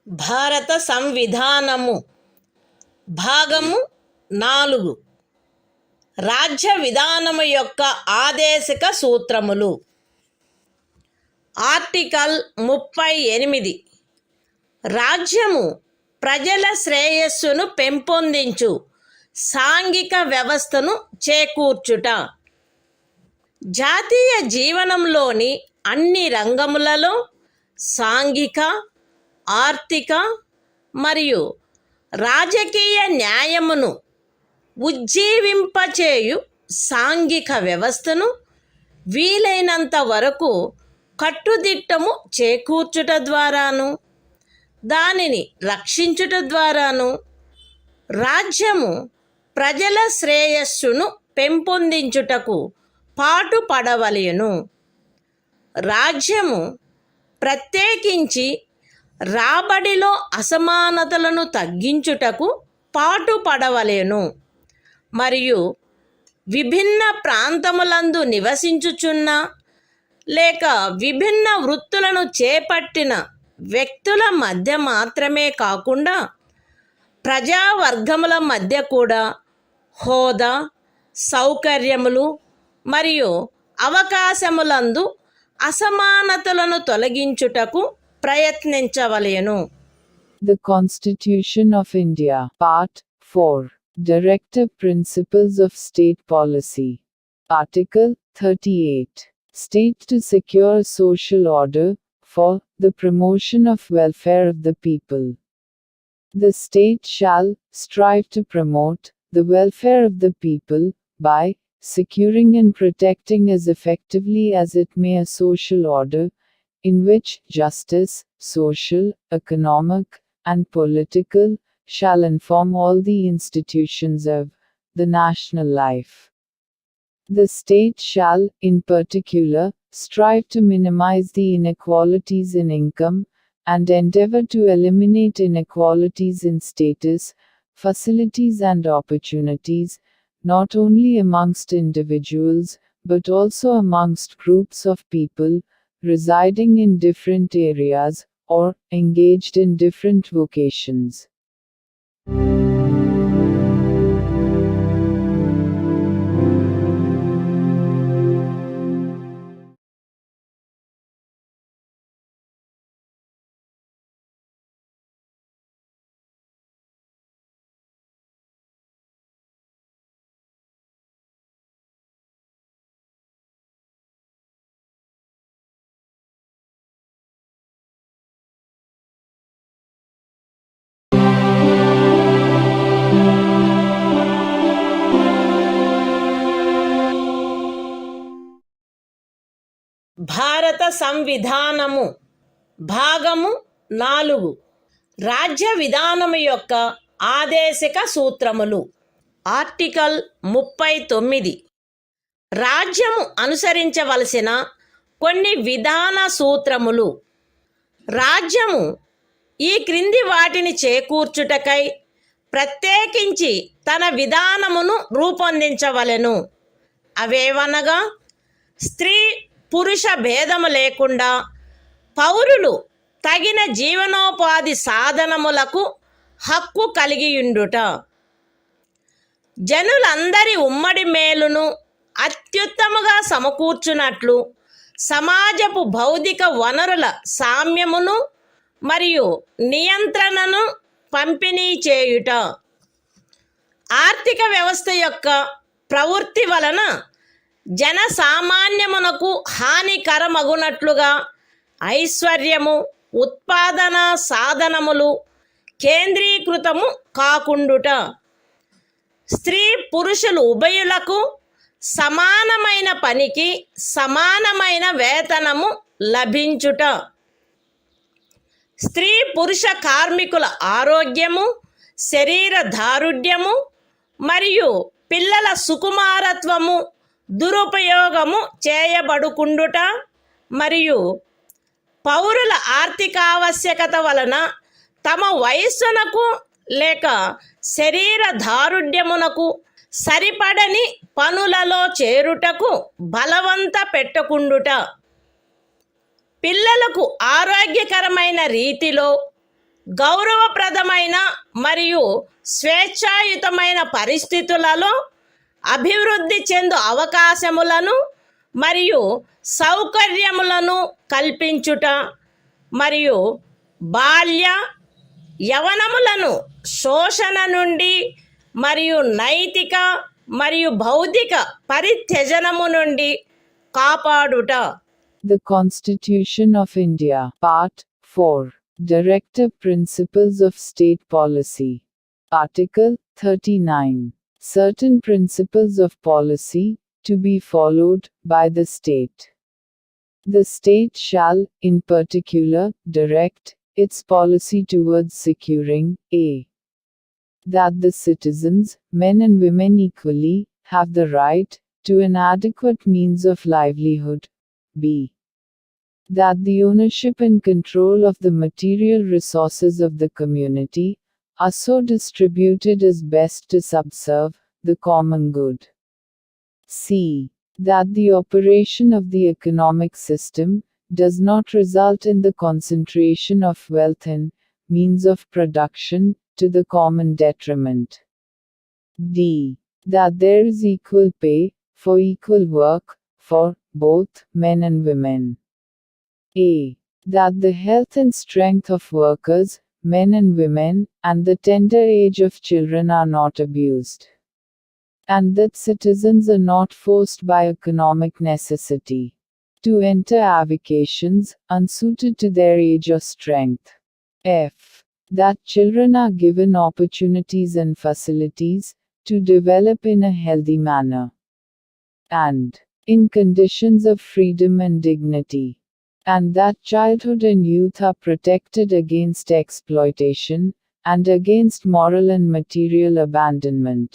[SPEAKER 1] భారత సంవిధానము భాగము 4 రాజ్య విధానము యొక్క ఆదేశిక సూత్రములు. ఆర్టికల్ 38. రాజ్యము ప్రజల శ్రేయస్సును పెంపొందించు సాంఘిక వ్యవస్థను చేకూర్చుట. జాతీయ జీవనంలోని అన్ని రంగములలో సాంఘిక, ఆర్థిక మరియు రాజకీయ న్యాయమును ఉజ్జీవింపచేయు సాంఘిక వ్యవస్థను వీలైనంత వరకు కట్టుదిట్టము చేకూర్చుట ద్వారాను దానిని రక్షించుట ద్వారాను రాజ్యము ప్రజల శ్రేయస్సును పెంపొందించుటకు పాటుపడవలెను. రాజ్యము ప్రత్యేకించి రాబడిలో అసమానతలను తగ్గించుటకు పాటుపడవలెను మరియు విభిన్న ప్రాంతములందు నివసించుచున్న లేక విభిన్న వృత్తులను చేపట్టిన వ్యక్తుల మధ్య మాత్రమే కాకుండా ప్రజావర్గముల మధ్య కూడా హోదా, సౌకర్యములు మరియు అవకాశములందు అసమానతలను తొలగించుటకు ప్రయత్నించవలెను.
[SPEAKER 2] The Constitution of India, Part 4. Directive Principles of State Policy. Article 38. state to secure social order, for the promotion of welfare of the people. The state shall strive to promote the welfare of the people by securing and protecting as effectively as it may a social order in which justice, social, economic, and political shall inform all the institutions of the national life. The state shall, in particular, strive to minimize the inequalities in income, and endeavor to eliminate inequalities in status, facilities and opportunities, not only amongst individuals, but also amongst groups of people, residing in different areas, or engaged in different vocations.
[SPEAKER 1] భారత సంవిధానము భాగము 4 రాజ్య విధానము యొక్క ఆదేశిక సూత్రములు. ఆర్టికల్ 39 రాజ్యము అనుసరించవలసిన కొన్ని విధాన సూత్రములు. రాజ్యము ఈ క్రింది వాటిని చేకూర్చుటకై ప్రత్యేకించి తన విధానమును రూపొందించవలెను. అవేవనగా స్త్రీ పురుష భేదము లేకుండా పౌరులు తగిన జీవనోపాధి సాధనములకు హక్కు కలిగియుండుట, జనులందరి ఉమ్మడి మేలును అత్యుత్తముగా సమకూర్చునట్లు సమాజపు భౌతిక వనరుల సామ్యమును మరియు నియంత్రణను పంపిణీ చేయుట, ఆర్థిక వ్యవస్థ యొక్క ప్రవృత్తి వలన జనసామాన్యమునకు హానికరమగునట్లుగా ఐశ్వర్యము, ఉత్పాదన సాధనములు కేంద్రీకృతము కాకుండుట, స్త్రీ పురుషులు ఉభయులకు సమానమైన పనికి సమానమైన వేతనము లభించుట, స్త్రీ పురుష కార్మికుల ఆరోగ్యము, శరీర దారుఢ్యము మరియు పిల్లల సుకుమారత్వము దురుపయోగము చేయబడుకుండుట మరియు పౌరుల ఆర్థికావశ్యకత వలన తమ వయస్సునకు లేక శరీర దారుఢ్యమునకు సరిపడని పనులలో చేరుటకు బలవంత పెట్టకుండుట, పిల్లలకు ఆరోగ్యకరమైన రీతిలో గౌరవప్రదమైన మరియు స్వేచ్ఛాయుతమైన పరిస్థితులలో అభివృద్ధి చెందు అవకాశములను మరియు సౌకర్యములను కల్పించుట మరియు బాల్య యవనములను శోషణ నుండి మరియు నైతిక మరియు భౌతిక పరిత్యజనము నుండి కాపాడుట.
[SPEAKER 2] The Constitution of India, Part 4, Directive Principles of State Policy. Article 39. Certain principles of policy to be followed by the state. The state shall, in particular, direct its policy towards securing a. that the citizens, men and women equally, have the right to an adequate means of livelihood. b. that the ownership and control of the material resources of the community are so distributed as best to subserve the common good. c. that the operation of the economic system does not result in the concentration of wealth and means of production to the common detriment. d. that there is equal pay for equal work for both men and women. a. that the health and strength of workers, men and women, and the tender age of children are not abused, and that citizens are not forced by economic necessity to enter avocations unsuited to their age or strength. F. That children are given opportunities and facilities to develop in a healthy manner and in conditions of freedom and dignity, and that childhood and youth are protected against exploitation and against moral and material abandonment.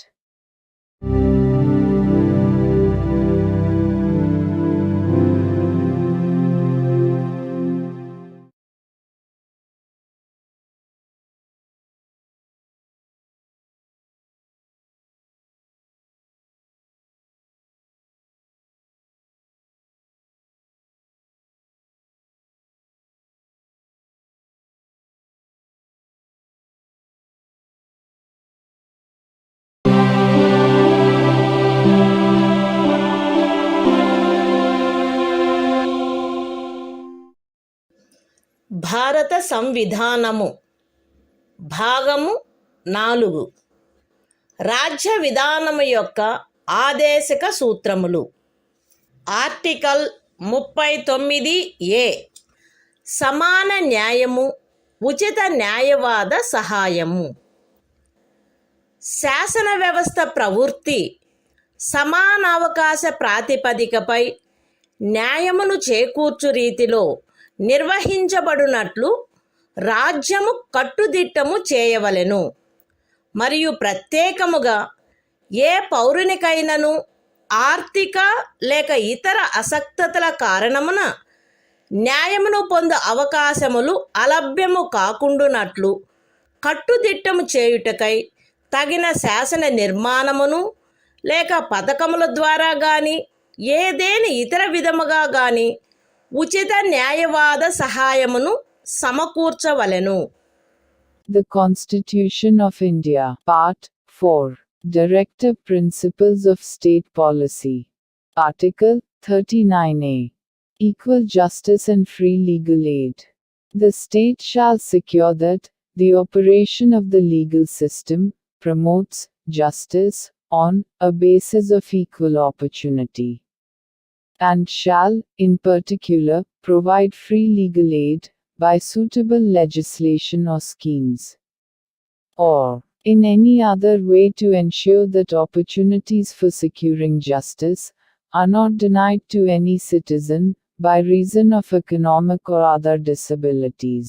[SPEAKER 1] భారత సంవిధానము భాగము 4 రాజ్య విధానము యొక్క ఆదేశక సూత్రములు. ఆర్టికల్ 39A సమాన న్యాయము, ఉచిత న్యాయవాద సహాయము. శాసన వ్యవస్థ ప్రవృత్తి సమానావకాశ ప్రాతిపదికపై న్యాయమును చేకూర్చు రీతిలో నిర్వహించబడునట్లు రాజ్యము కట్టుదిట్టము చేయవలెను. మరియు ప్రత్యేకముగా ఏ పౌరునికైనను ఆర్థిక లేక ఇతర అసక్తతల కారణమున న్యాయమును పొందు అవకాశములు అలభ్యము కాకుండునట్లు కట్టుదిట్టము చేయుటకై తగిన శాసన నిర్మాణమును లేక పథకముల ద్వారా గాని ఏదేని ఇతర విధముగా గాని ఉచిత న్యాయవాద సహాయమును సమకూర్చవలెను.
[SPEAKER 2] The Constitution of India, Part 4, Directive Principles of State Policy. Article 39A. Equal justice and free legal aid. The state shall secure that the operation of the legal system promotes justice on a basis of equal opportunity, and shall, in particular, provide free legal aid by suitable legislation or schemes, or in any other way to ensure that opportunities for securing justice are not denied to any citizen by reason of economic or other disabilities.